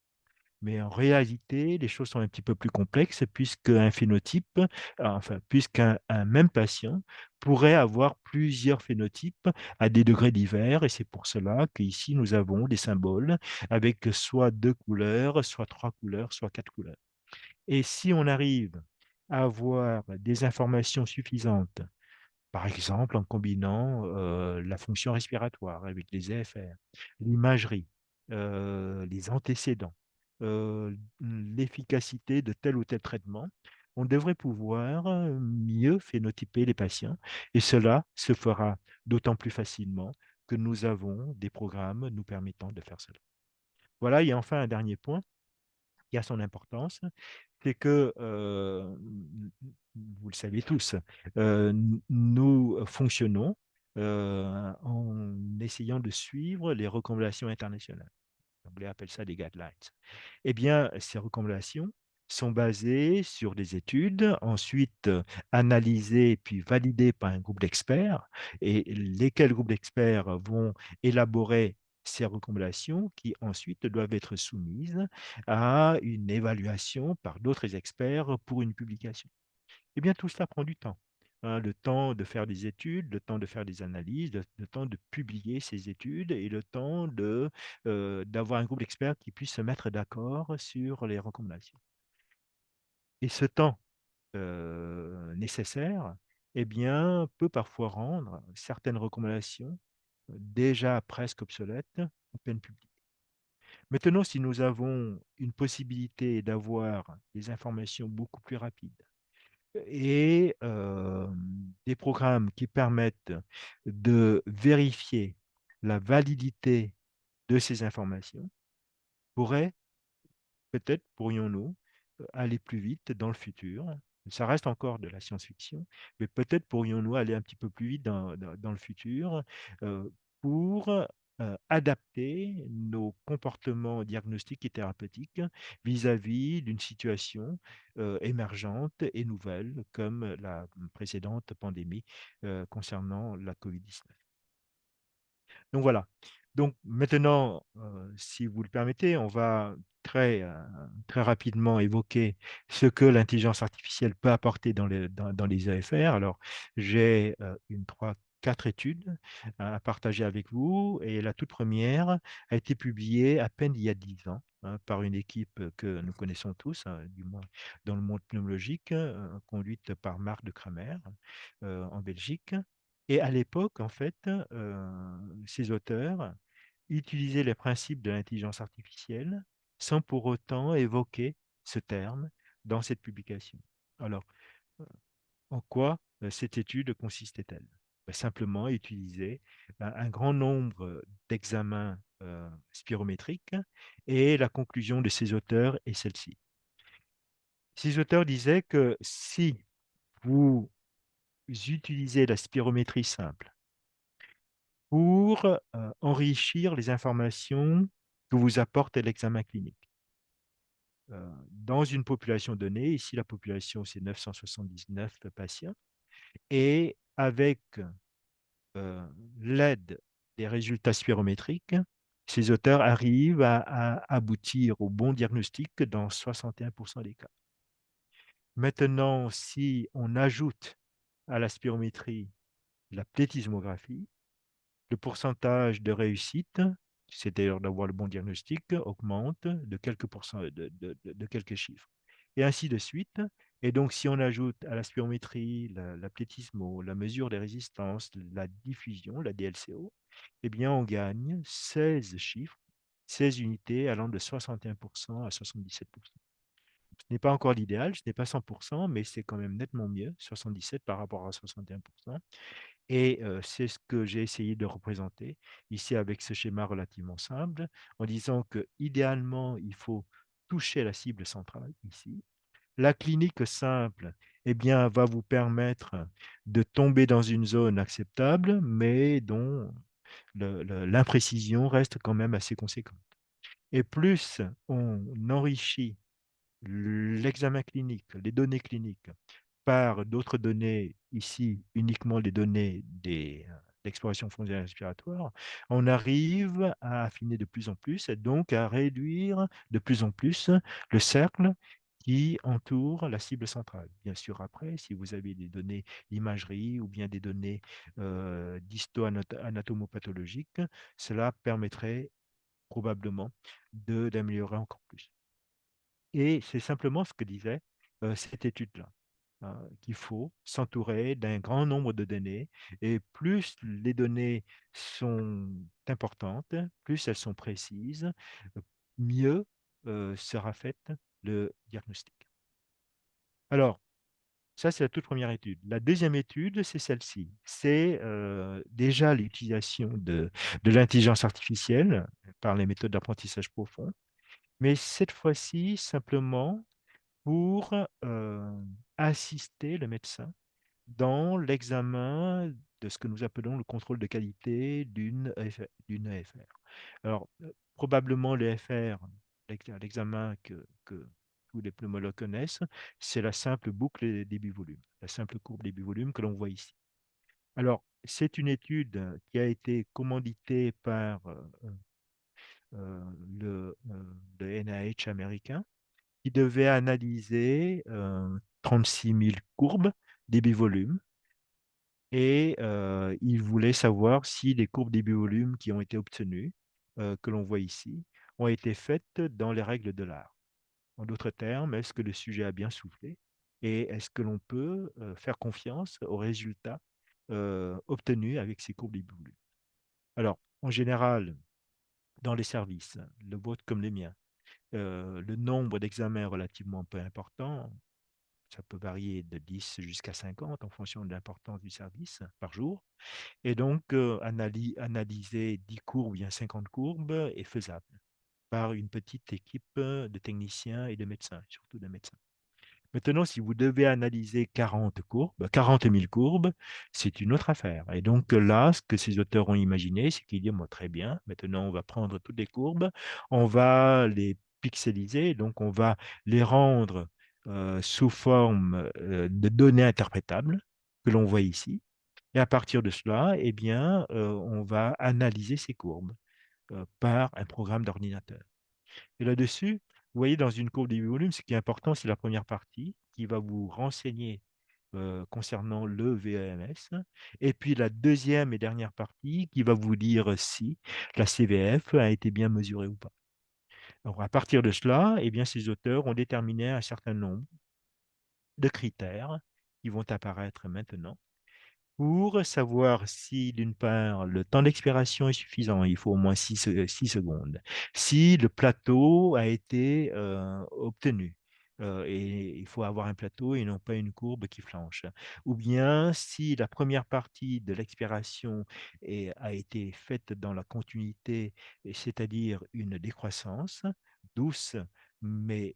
Mais en réalité, les choses sont un petit peu plus complexes puisqu'un phénotype, enfin, puisqu'un un même patient pourrait avoir plusieurs phénotypes à des degrés divers. Et c'est pour cela qu'ici, nous avons des symboles avec soit deux couleurs, soit trois couleurs, soit quatre couleurs. Et si on arrive à avoir des informations suffisantes, par exemple, en combinant la fonction respiratoire avec les EFR, l'imagerie, les antécédents, l'efficacité de tel ou tel traitement, on devrait pouvoir mieux phénotyper les patients et cela se fera d'autant plus facilement que nous avons des programmes nous permettant de faire cela. Voilà, et enfin un dernier point qui a son importance, c'est que, vous le savez tous, nous fonctionnons en essayant de suivre les recommandations internationales. L'anglais appelle ça des guidelines. Eh bien, ces recommandations sont basées sur des études, ensuite analysées puis validées par un groupe d'experts, et lesquels groupes d'experts vont élaborer ces recommandations qui ensuite doivent être soumises à une évaluation par d'autres experts pour une publication. Eh bien, tout cela prend du temps, hein, le temps de faire des études, le temps de faire des analyses, le temps de publier ces études et le temps d'avoir un groupe d'experts qui puisse se mettre d'accord sur les recommandations. Et ce temps nécessaire, eh bien, peut parfois rendre certaines recommandations déjà presque obsolètes à peine publiées. Maintenant, si nous avons une possibilité d'avoir des informations beaucoup plus rapides et des programmes qui permettent de vérifier la validité de ces informations, pourrait peut-être pourrions-nous aller plus vite dans le futur. Ça reste encore de la science-fiction, mais peut-être pourrions-nous aller un petit peu plus vite dans le futur euh, pour adapter nos comportements diagnostiques et thérapeutiques vis-à-vis d'une situation émergente et nouvelle comme la précédente pandémie concernant la COVID-19. Donc voilà. Donc maintenant, si vous le permettez, on va très rapidement évoquer ce que l'intelligence artificielle peut apporter dans les EFR. Alors, j'ai quatre études à partager avec vous. Et la toute première a été publiée à peine il y a 10 ans, hein, par une équipe que nous connaissons tous, hein, du moins dans le monde pneumologique, conduite par Marc de Kramer en Belgique. Et à l'époque, en fait, ces auteurs utilisaient les principes de l'intelligence artificielle sans pour autant évoquer ce terme dans cette publication. Alors, en quoi cette étude consistait-elle? Ben, simplement utiliser un grand nombre d'examens spirométriques et la conclusion de ces auteurs est celle-ci. Ces auteurs disaient que si vous utilisez la spirométrie simple pour enrichir les informations que vous apporte l'examen clinique. Dans une population donnée, ici la population c'est 979 patients, et avec euh, l'aide des résultats spirométriques, ces auteurs arrivent à aboutir au bon diagnostic dans 61% des cas. Maintenant, si on ajoute à la spirométrie la plétismographie, le pourcentage de réussite, c'est-à-dire d'avoir le bon diagnostic, augmente de quelques pourcents, de quelques chiffres. Et ainsi de suite. Et donc, si on ajoute à la spirométrie, la plétismo, la mesure des résistances, la diffusion, la DLCO, eh bien, on gagne 16 chiffres, 16 unités allant de 61% à 77%. Ce n'est pas encore l'idéal, ce n'est pas 100%, mais c'est quand même nettement mieux, 77 par rapport à 61%. Et c'est ce que j'ai essayé de représenter ici avec ce schéma relativement simple, en disant que idéalement, il faut toucher la cible centrale ici. La clinique simple, eh bien, va vous permettre de tomber dans une zone acceptable, mais dont l'imprécision reste quand même assez conséquente. Et plus on enrichit l'examen clinique, les données cliniques, par d'autres données, ici uniquement les données d'exploration fonctionnelle respiratoire, on arrive à affiner de plus en plus et donc à réduire de plus en plus le cercle qui entoure la cible centrale. Bien sûr, après, si vous avez des données d'imagerie ou bien des données d'histo-anatomopathologiques, cela permettrait probablement d'améliorer encore plus. Et c'est simplement ce que disait cette étude-là, qu'il faut s'entourer d'un grand nombre de données. Et plus les données sont importantes, plus elles sont précises, mieux sera fait le diagnostic. Alors, ça, c'est la toute première étude. La deuxième étude, c'est celle-ci. C'est déjà l'utilisation de l'intelligence artificielle par les méthodes d'apprentissage profond, mais cette fois-ci, simplement pour assister le médecin dans l'examen de ce que nous appelons le contrôle de qualité d'une EFR. Alors, probablement l'EFR, l'examen que tous les pneumologues connaissent, c'est la simple boucle débit-volume, la simple courbe débit-volume que l'on voit ici. Alors, c'est une étude qui a été commanditée par euh, le NIH américain qui devait analyser 36 000 courbes débit-volume et il voulait savoir si les courbes débit-volume qui ont été obtenues, que l'on voit ici, ont été faites dans les règles de l'art. En d'autres termes, est-ce que le sujet a bien soufflé et est-ce que l'on peut faire confiance aux résultats obtenus avec ces courbes débit-volume? Alors, en général, dans les services, le vôtre comme les miens, le nombre d'examens est relativement peu important. Ça peut varier de 10 jusqu'à 50 en fonction de l'importance du service par jour. Et donc, analyser 10 courbes ou bien 50 courbes est faisable par une petite équipe de techniciens et de médecins, surtout de médecins. Maintenant, si vous devez analyser 40 courbes, 40 000 courbes, c'est une autre affaire. Et donc là, ce que ces auteurs ont imaginé, c'est qu'ils disent, moi, très bien, maintenant on va prendre toutes les courbes, on va les pixeliser, donc on va les rendre sous forme de données interprétables que l'on voit ici. Et à partir de cela, eh bien, on va analyser ces courbes par un programme d'ordinateur. Et là-dessus, vous voyez, dans une courbe des volumes, ce qui est important, c'est la première partie qui va vous renseigner concernant le VEMS. Et puis la deuxième et dernière partie qui va vous dire si la CVF a été bien mesurée ou pas. Alors, à partir de cela, eh bien, ces auteurs ont déterminé un certain nombre de critères qui vont apparaître maintenant pour savoir si, d'une part, le temps d'expiration est suffisant, il faut au moins 6 secondes, si le plateau a été obtenu, et il faut avoir un plateau et non pas une courbe qui flanche, ou bien si la première partie de l'expiration a été faite dans la continuité, c'est-à-dire une décroissance douce, mais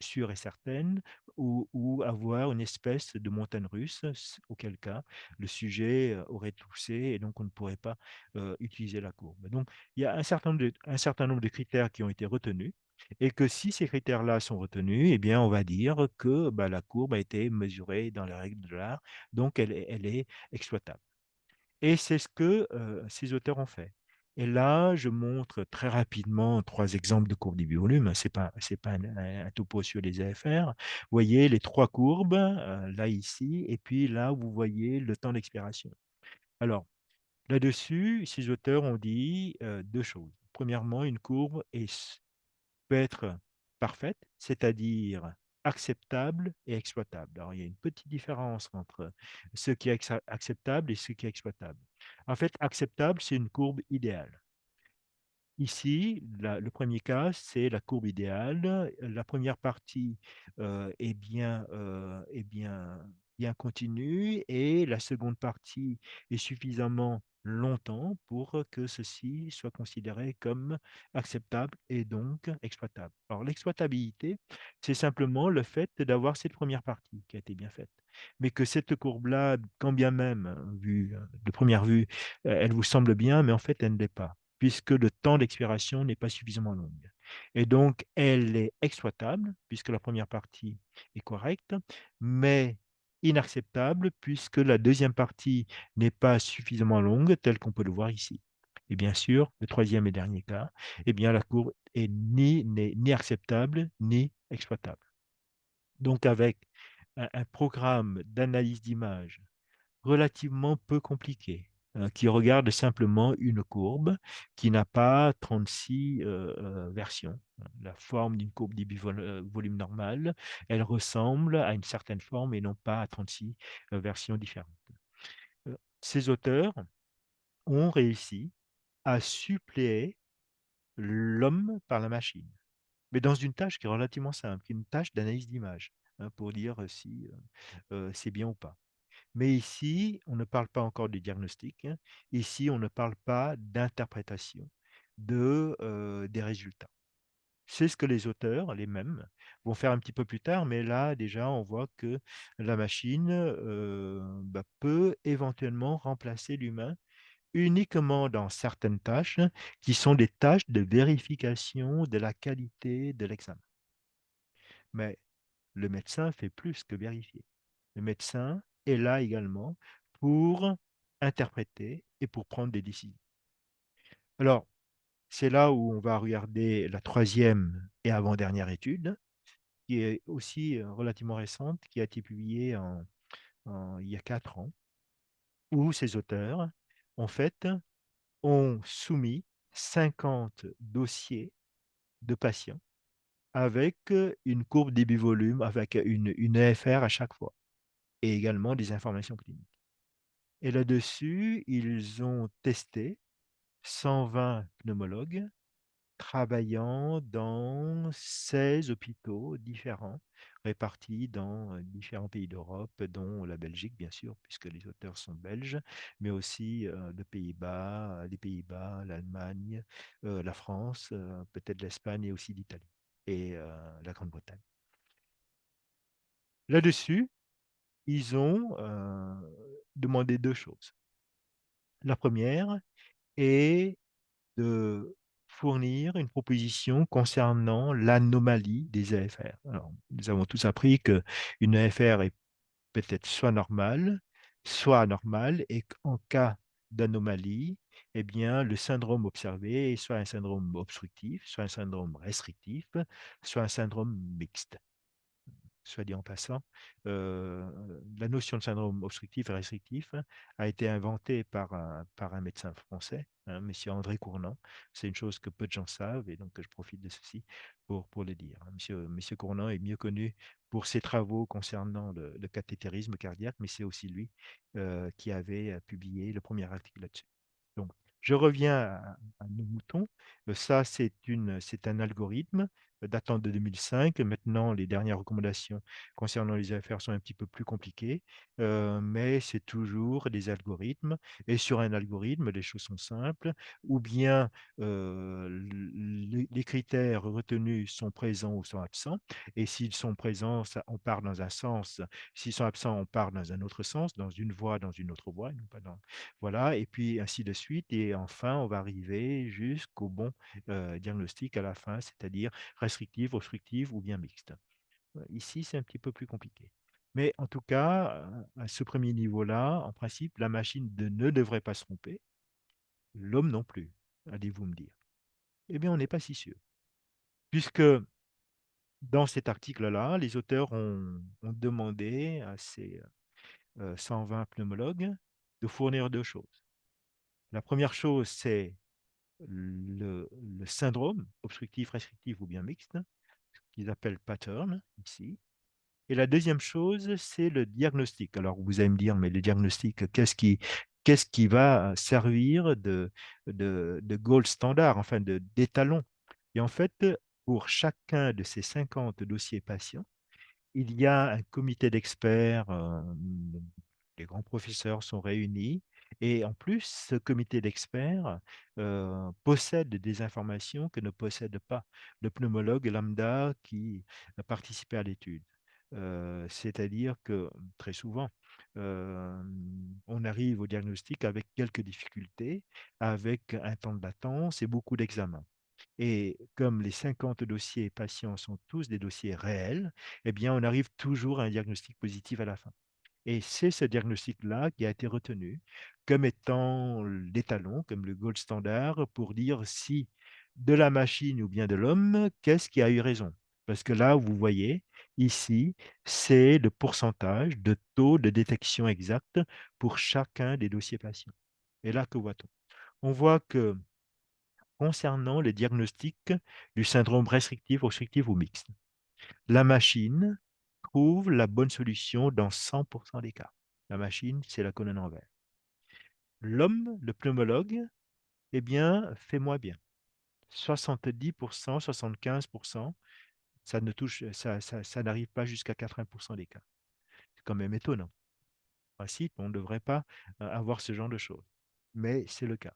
sûre et certaine, ou avoir une espèce de montagne russe, auquel cas le sujet aurait toussé et donc on ne pourrait pas utiliser la courbe. Donc, il y a un certain nombre de critères qui ont été retenus et que si ces critères-là sont retenus, eh bien, on va dire que bah, la courbe a été mesurée dans les règles de l'art, donc elle est exploitable. Et c'est ce que ces auteurs ont fait. Et là, je montre très rapidement trois exemples de courbes volume. C'est pas un topo sur les AFR. Vous voyez les trois courbes, là, ici, et puis là, vous voyez le temps d'expiration. Alors, là-dessus, ces auteurs ont dit deux choses. Premièrement, une courbe peut être parfaite, c'est-à-dire acceptable et exploitable. Alors, il y a une petite différence entre ce qui est acceptable et ce qui est exploitable. En fait, acceptable, c'est une courbe idéale. Ici, le premier cas, c'est la courbe idéale. La première partie bien continue et la seconde partie est suffisamment longtemps pour que ceci soit considéré comme acceptable et donc exploitable. Alors, l'exploitabilité, c'est simplement le fait d'avoir cette première partie qui a été bien faite. Mais que cette courbe-là, quand bien même, vue de première vue, elle vous semble bien, mais en fait, elle ne l'est pas puisque le temps d'expiration n'est pas suffisamment long. Et donc, elle est exploitable, puisque la première partie est correcte, mais inacceptable, puisque la deuxième partie n'est pas suffisamment longue, telle qu'on peut le voir ici. Et bien sûr, le troisième et dernier cas, eh bien, la courbe n'est ni acceptable ni exploitable. Donc, avec un programme d'analyse d'image relativement peu compliqué, qui regarde simplement une courbe qui n'a pas 36 versions. La forme d'une courbe volume normale, elle ressemble à une certaine forme et non pas à 36 versions différentes. Ces auteurs ont réussi à suppléer l'homme par la machine, mais dans une tâche qui est relativement simple, qui est une tâche d'analyse d'image, pour dire si c'est bien ou pas. Mais ici, on ne parle pas encore de diagnostic, hein. Ici, on ne parle pas d'interprétation des résultats. C'est ce que les auteurs, les mêmes, vont faire un petit peu plus tard, mais là, déjà, on voit que la machine peut éventuellement remplacer l'humain uniquement dans certaines tâches qui sont des tâches de vérification de la qualité de l'examen. Mais le médecin fait plus que vérifier. Le médecin est là également pour interpréter et pour prendre des décisions. Alors, c'est là où on va regarder la troisième et avant-dernière étude, qui est aussi relativement récente, qui a été publiée il y a 4 ans, où ces auteurs, en fait, ont soumis 50 dossiers de patients avec une courbe débit-volume, avec une EFR à chaque fois, et également des informations cliniques. Et là-dessus, ils ont testé 120 pneumologues travaillant dans 16 hôpitaux différents, répartis dans différents pays d'Europe, dont la Belgique, bien sûr, puisque les auteurs sont belges, mais aussi les Pays-Bas, l'Allemagne, la France, peut-être l'Espagne et aussi l'Italie et la Grande-Bretagne. Là-dessus, ils ont demandé deux choses. La première est de fournir une proposition concernant l'anomalie des AFR. Alors, nous avons tous appris qu'une AFR est peut-être soit normale, soit anormale, et qu'en cas d'anomalie, eh bien, le syndrome observé est soit un syndrome obstructif, soit un syndrome restrictif, soit un syndrome mixte. Soit dit en passant, la notion de syndrome obstructif et restrictif a été inventée par un médecin français, hein, monsieur André Cournant. C'est une chose que peu de gens savent et donc je profite de ceci pour le dire. Monsieur Cournant est mieux connu pour ses travaux concernant le cathétérisme cardiaque, mais c'est aussi lui qui avait publié le premier article là-dessus. Donc, je reviens à nos moutons. Ça, c'est un algorithme datant de 2005. Maintenant, les dernières recommandations concernant les affaires sont un petit peu plus compliquées, mais c'est toujours des algorithmes. Et sur un algorithme, les choses sont simples. Ou bien les critères retenus sont présents ou sont absents. Et s'ils sont présents, on part dans un sens. S'ils sont absents, on part dans un autre sens, dans une voie, dans une autre voie. Non pas dans... Voilà, et puis ainsi de suite. Et enfin, on va arriver jusqu'au bon diagnostic à la fin, c'est-à-dire restrictive, obstructive ou bien mixte. Ici, c'est un petit peu plus compliqué. Mais en tout cas, à ce premier niveau-là, en principe, la machine ne devrait pas se tromper, l'homme non plus, allez-vous me dire. Eh bien, on n'est pas si sûr, puisque dans cet article-là, les auteurs ont demandé à ces 120 pneumologues de fournir deux choses. La première chose, c'est le syndrome obstructif, restrictif ou bien mixte, qu'ils appellent pattern ici. Et la deuxième chose, c'est le diagnostic. Alors, vous allez me dire, mais le diagnostic, qu'est-ce qui va servir de gold standard, enfin d'étalon? Et en fait, pour chacun de ces 50 dossiers patients, il y a un comité d'experts, les grands professeurs sont réunis, et en plus, ce comité d'experts possède des informations que ne possède pas le pneumologue lambda qui a participé à l'étude. C'est-à-dire que très souvent, euh, on arrive au diagnostic avec quelques difficultés, avec un temps de latence et beaucoup d'examens. Et comme les 50 dossiers patients sont tous des dossiers réels, eh bien, on arrive toujours à un diagnostic positif à la fin. Et c'est ce diagnostic-là qui a été retenu comme étant l'étalon, comme le gold standard pour dire si de la machine ou bien de l'homme, qu'est-ce qui a eu raison. Parce que là, vous voyez, ici, c'est le pourcentage de taux de détection exact pour chacun des dossiers patients. Et là, que voit-on? On voit que concernant le diagnostic du syndrome restrictif, obstructif ou mixte, la machine trouve la bonne solution dans 100% des cas. La machine, c'est la colonne en vert. L'homme, le pneumologue, eh bien, fait moins bien. 70%, 75%, ça ne touche, ça n'arrive pas jusqu'à 80% des cas. C'est quand même étonnant. En principe, on ne devrait pas avoir ce genre de choses. Mais c'est le cas.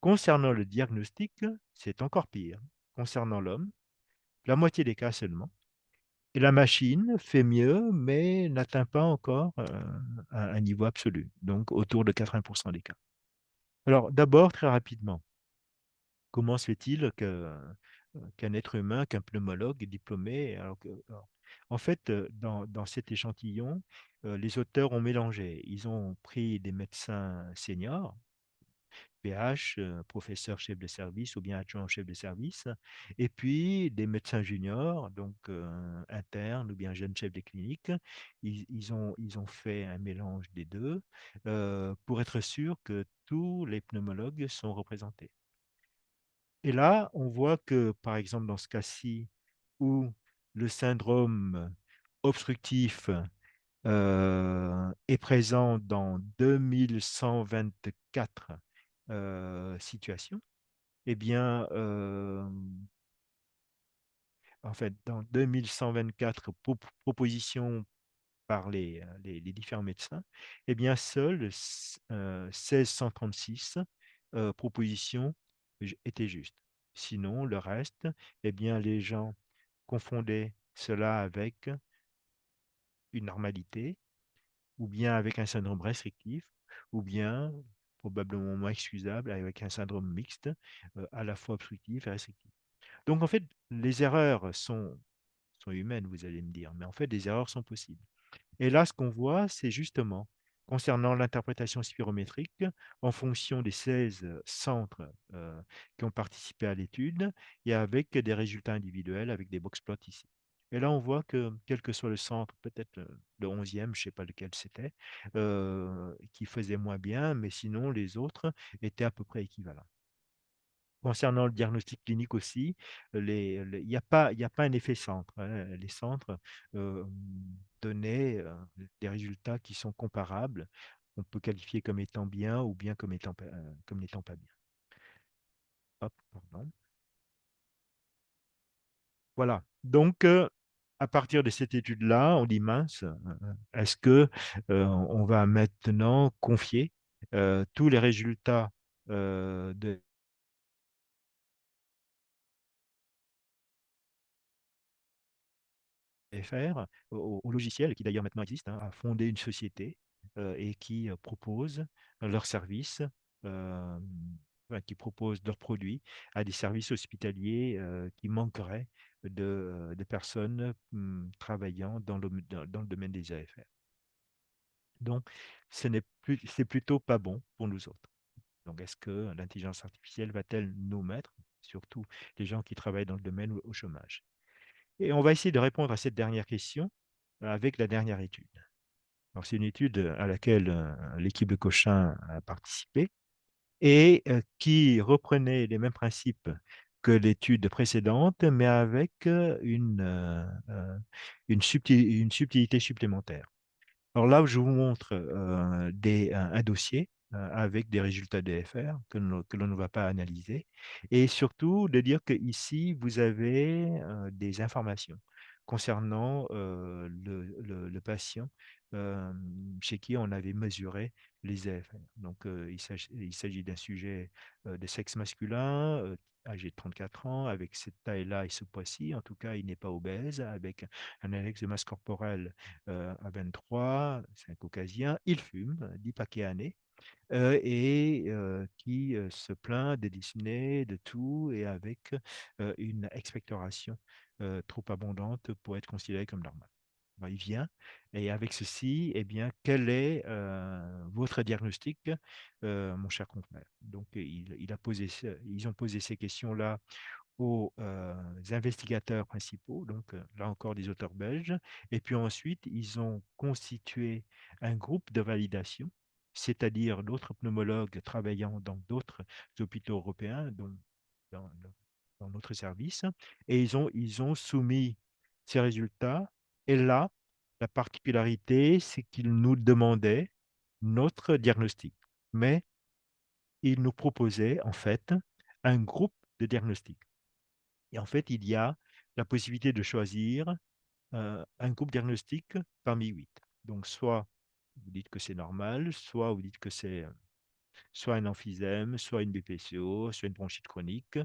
Concernant le diagnostic, c'est encore pire. Concernant l'homme, la moitié des cas seulement. Et la machine fait mieux, mais n'atteint pas encore un niveau absolu, donc autour de 80% des cas. Alors d'abord, très rapidement, comment se fait-il qu'un être humain, qu'un pneumologue est diplômé en fait, dans cet échantillon, les auteurs ont mélangé. Ils ont pris des médecins seniors, PH, professeur chef de service ou bien adjoint au chef de service, et puis des médecins juniors, donc internes ou bien jeunes chefs de clinique. Ils ont fait un mélange des deux pour être sûr que tous les pneumologues sont représentés. Et là, on voit que, par exemple, dans ce cas-ci, où le syndrome obstructif est présent dans 2124 situations, eh bien, en fait, dans 2124 propositions par les différents médecins, eh bien, seules 1636 propositions étaient justes. Sinon, le reste, eh bien, les gens confondaient cela avec une normalité, ou bien avec un syndrome restrictif, ou bien, probablement moins excusable, avec un syndrome mixte, à la fois obstructif et restrictif. Donc, en fait, les erreurs sont humaines, vous allez me dire, mais en fait, des erreurs sont possibles. Et là, ce qu'on voit, c'est justement concernant l'interprétation spirométrique, en fonction des 16 centres qui ont participé à l'étude, et avec des résultats individuels, avec des box plots ici. Et là, on voit que, quel que soit le centre, peut-être le 11e, je ne sais pas lequel c'était, qui faisait moins bien, mais sinon, les autres étaient à peu près équivalents. Concernant le diagnostic clinique aussi, il y a pas un effet centre, hein. Les centres donnaient des résultats qui sont comparables, qu'on peut qualifier comme étant bien ou bien comme n'étant pas bien. Hop, pardon. Voilà. Donc, à partir de cette étude-là, on dit mince, est-ce que on va maintenant confier tous les résultats de faire au logiciel qui d'ailleurs maintenant existe, hein, a fondé une société et qui propose leurs services, euh, enfin, qui propose leurs produits à des services hospitaliers qui manqueraient de personnes travaillant dans le domaine des AFR. Donc, c'est plutôt pas bon pour nous autres. Donc, est-ce que l'intelligence artificielle va-t-elle nous mettre, surtout les gens qui travaillent dans le domaine, au chômage? Et on va essayer de répondre à cette dernière question avec la dernière étude. Alors, c'est une étude à laquelle l'équipe de Cochin a participé et qui reprenait les mêmes principes que l'étude précédente, mais avec une subtilité supplémentaire. Alors là, je vous montre un dossier avec des résultats DFR que l'on ne va pas analyser. Et surtout, de dire qu'ici, vous avez des informations concernant le patient euh, chez qui on avait mesuré les EFR. Donc, il s'agit d'un sujet de sexe masculin, âgé de 34 ans, avec cette taille-là et ce poids-ci. En tout cas, il n'est pas obèse, avec un index de masse corporelle à 23, c'est un caucasien, il fume 10 paquets à l'année et qui se plaint des dyspnées, de tout, et avec une expectoration trop abondante pour être considéré comme normal. Ben, il vient, et avec ceci, eh bien, quel est votre diagnostic, mon cher confrère? Donc, ils ont posé ces questions-là aux investigateurs principaux, donc là encore des auteurs belges. Et puis ensuite, ils ont constitué un groupe de validation, c'est-à-dire d'autres pneumologues travaillant dans d'autres hôpitaux européens, dans, dans notre service, et ils ont soumis ces résultats. Et là, la particularité, c'est qu'ils nous demandaient notre diagnostic, mais ils nous proposaient en fait un groupe de diagnostic. Et en fait, il y a la possibilité de choisir un groupe diagnostique parmi 8. Donc, soit vous dites que c'est normal, soit vous dites que c'est soit un emphysème, soit une BPCO, soit une bronchite chronique,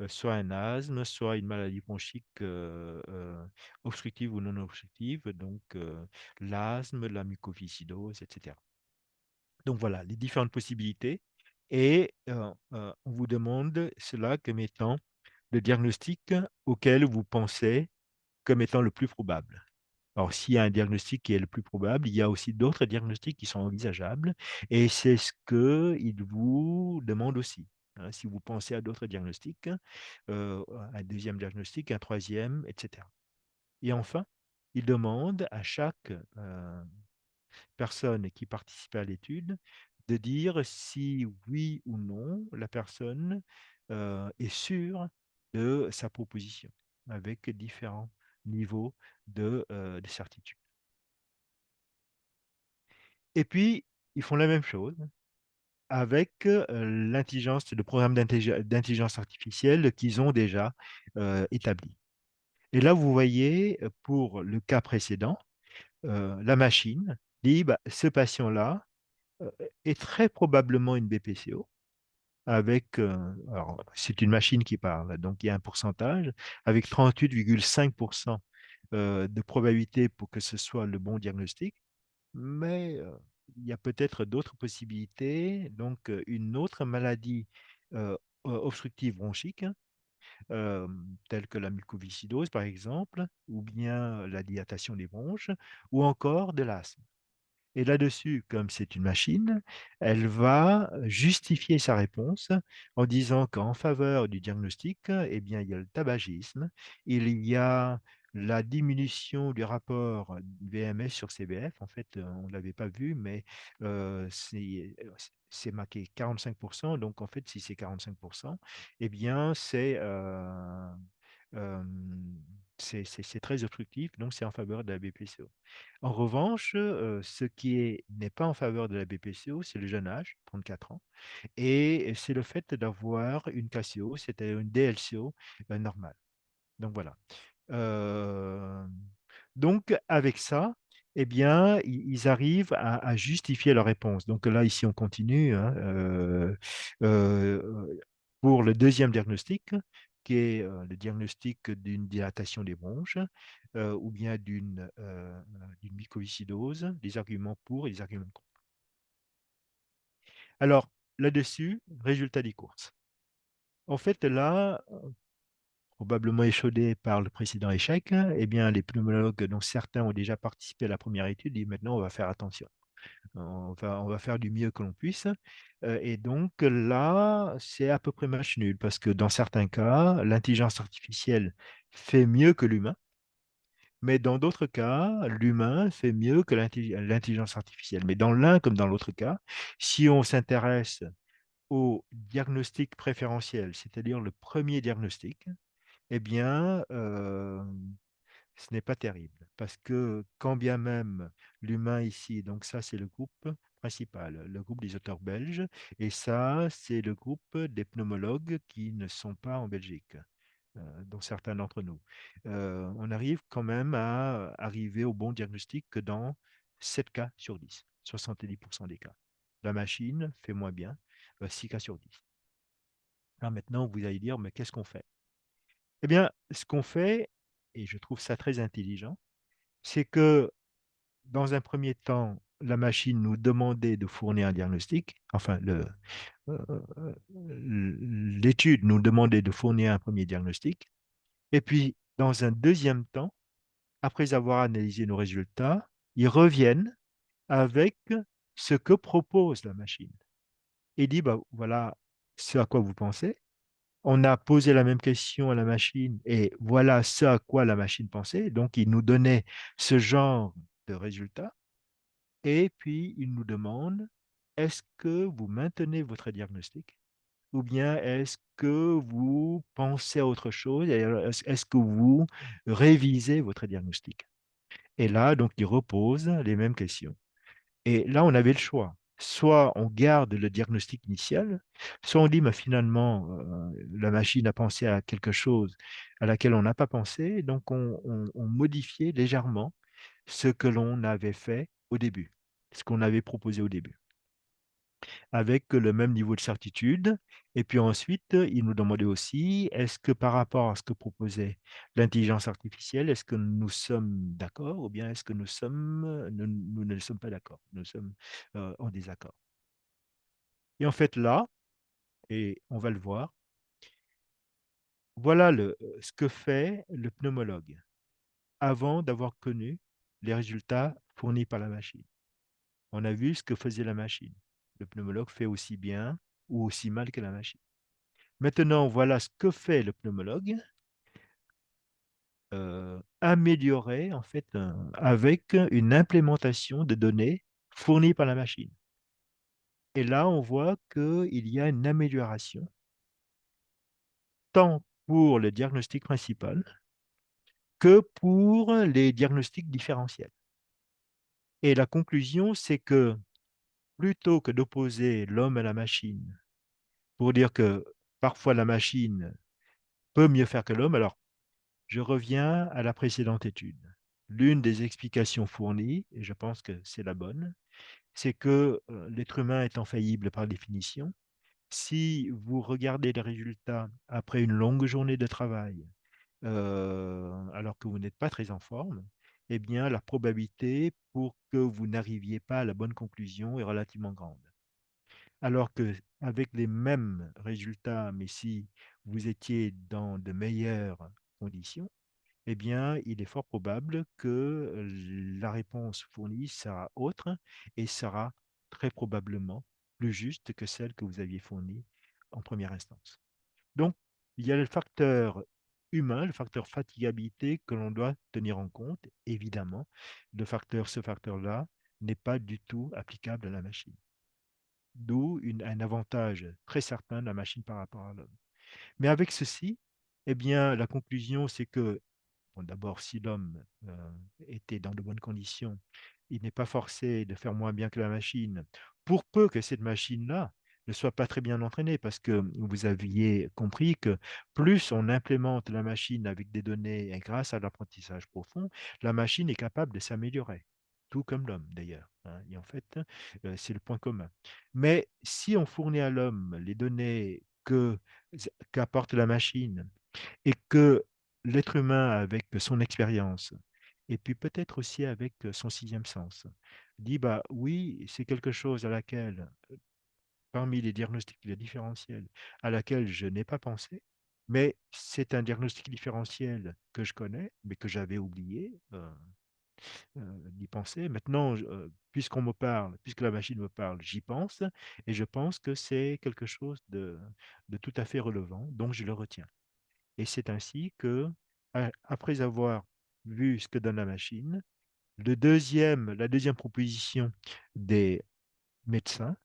soit un asthme, soit une maladie bronchique obstructive ou non obstructive, donc l'asthme, la mucoviscidose, etc. Donc voilà, les différentes possibilités. Et on vous demande cela comme étant le diagnostic auquel vous pensez comme étant le plus probable. Alors, s'il y a un diagnostic qui est le plus probable, il y a aussi d'autres diagnostics qui sont envisageables, et c'est ce qu'il vous demande aussi, hein. Si vous pensez à d'autres diagnostics, un deuxième diagnostic, un troisième, etc. Et enfin, il demande à chaque personne qui participe à l'étude de dire si oui ou non la personne est sûre de sa proposition, avec différents niveaux de certitude. Et puis, ils font la même chose avec le programme d'intelligence artificielle qu'ils ont déjà établi. Et là, vous voyez, pour le cas précédent, la machine dit, bah, ce patient-là euh, est très probablement une BPCO avec, alors c'est une machine qui parle, donc il y a un pourcentage, avec 38,5% de probabilité pour que ce soit le bon diagnostic, mais il y a peut-être d'autres possibilités, donc une autre maladie euh, obstructive bronchique, hein, euh, telle que la mucoviscidose par exemple, ou bien la dilatation des bronches, ou encore de l'asthme. Et là-dessus, comme c'est une machine, elle va justifier sa réponse en disant qu'en faveur du diagnostic, eh bien, il y a le tabagisme, il y a la diminution du rapport VMS sur CBF. En fait, on ne l'avait pas vu, mais c'est marqué 45%. Donc, en fait, si c'est 45%, eh bien, euh, c'est très obstructif. Donc, c'est en faveur de la BPCO. En revanche, n'est pas en faveur de la BPCO, c'est le jeune âge, 34 ans, et c'est le fait d'avoir une KCO, c'est-à-dire une DLCO normale. Donc voilà. Euh, donc avec ça, eh bien, ils arrivent à justifier leur réponse. Donc là, ici, on continue, hein, pour le deuxième diagnostic, qui est le diagnostic d'une dilatation des bronches ou bien d'une mucoviscidose, des arguments pour et des arguments contre. Alors, là-dessus, résultat des courses. En fait, là, probablement échaudé par le précédent échec, eh bien, les pneumologues, dont certains ont déjà participé à la première étude, disent maintenant, on va faire attention. On va faire du mieux que l'on puisse. Et donc là, c'est à peu près match nul, parce que dans certains cas, l'intelligence artificielle fait mieux que l'humain, mais dans d'autres cas, l'humain fait mieux que l'intelligence artificielle. Mais dans l'un comme dans l'autre cas, si on s'intéresse au diagnostic préférentiel, c'est-à-dire le premier diagnostic, eh bien, ce n'est pas terrible. Parce que quand bien même l'humain ici, donc ça c'est le groupe principal, le groupe des auteurs belges, et ça c'est le groupe des pneumologues qui ne sont pas en Belgique, dont certains d'entre nous. On arrive quand même à arriver au bon diagnostic que dans 7 cas sur 10, 70% des cas. La machine fait moins bien, 6 cas sur 10. Alors maintenant, vous allez dire, mais qu'est-ce qu'on fait? Eh bien, ce qu'on fait, et je trouve ça très intelligent, c'est que dans un premier temps, la machine nous demandait de fournir un diagnostic, enfin, l'étude nous demandait de fournir un premier diagnostic, et puis dans un deuxième temps, après avoir analysé nos résultats, ils reviennent avec ce que propose la machine et dit, bah, voilà ce à quoi vous pensez. On a posé la même question à la machine et voilà ce à quoi la machine pensait. Donc, il nous donnait ce genre de résultats. Et puis, il nous demande, est-ce que vous maintenez votre diagnostic ou bien est-ce que vous pensez à autre chose? Et alors, est-ce que vous révisez votre diagnostic? Et là, donc, il repose les mêmes questions. Et là, on avait le choix. Soit on garde le diagnostic initial, soit on dit, mais finalement, la machine a pensé à quelque chose à laquelle on n'a pas pensé, donc on modifiait légèrement ce que l'on avait fait au début, ce qu'on avait proposé au début, avec le même niveau de certitude. Et puis ensuite, il nous demandait aussi, est-ce que par rapport à ce que proposait l'intelligence artificielle, est-ce que nous sommes d'accord ou bien est-ce que nous ne sommes pas d'accord, nous sommes en désaccord. Et en fait là, et on va le voir, voilà ce que fait le pneumologue avant d'avoir connu les résultats fournis par la machine. On a vu ce que faisait la machine. Le pneumologue fait aussi bien ou aussi mal que la machine. Maintenant, voilà ce que fait le pneumologue, amélioré en fait avec une implémentation de données fournies par la machine. Et là, on voit qu'il y a une amélioration tant pour le diagnostic principal que pour les diagnostics différentiels. Et la conclusion, c'est que plutôt que d'opposer l'homme à la machine, pour dire que parfois la machine peut mieux faire que l'homme, alors je reviens à la précédente étude. L'une des explications fournies, et je pense que c'est la bonne, c'est que l'être humain étant faillible par définition, si vous regardez les résultats après une longue journée de travail, alors que vous n'êtes pas très en forme, eh bien, la probabilité pour que vous n'arriviez pas à la bonne conclusion est relativement grande. Alors que avec les mêmes résultats, mais si vous étiez dans de meilleures conditions, eh bien, il est fort probable que la réponse fournie sera autre et sera très probablement plus juste que celle que vous aviez fournie en première instance. Donc, il y a le facteur humain, le facteur fatigabilité que l'on doit tenir en compte, évidemment. Ce facteur-là n'est pas du tout applicable à la machine. D'où un avantage très certain de la machine par rapport à l'homme. Mais avec ceci, eh bien, la conclusion, c'est que bon, d'abord, si l'homme était dans de bonnes conditions, il n'est pas forcé de faire moins bien que la machine, pour peu que cette machine-là ne soit pas très bien entraînée, parce que vous aviez compris que plus on implémente la machine avec des données et grâce à l'apprentissage profond, la machine est capable de s'améliorer, tout comme l'homme d'ailleurs, hein. Et en fait, c'est le point commun. Mais si on fournit à l'homme les données qu'apporte la machine, et que l'être humain, avec son expérience, et puis peut-être aussi avec son sixième sens, dit, bah oui, c'est quelque chose à laquelle, parmi les diagnostics différentiels, à laquelle je n'ai pas pensé, mais c'est un diagnostic différentiel que je connais, mais que j'avais oublié d'y penser. Maintenant, puisqu'on me parle, puisque la machine me parle, j'y pense, et je pense que c'est quelque chose de tout à fait relevant, donc je le retiens. Et c'est ainsi que, après avoir vu ce que donne la machine, la deuxième proposition des médecins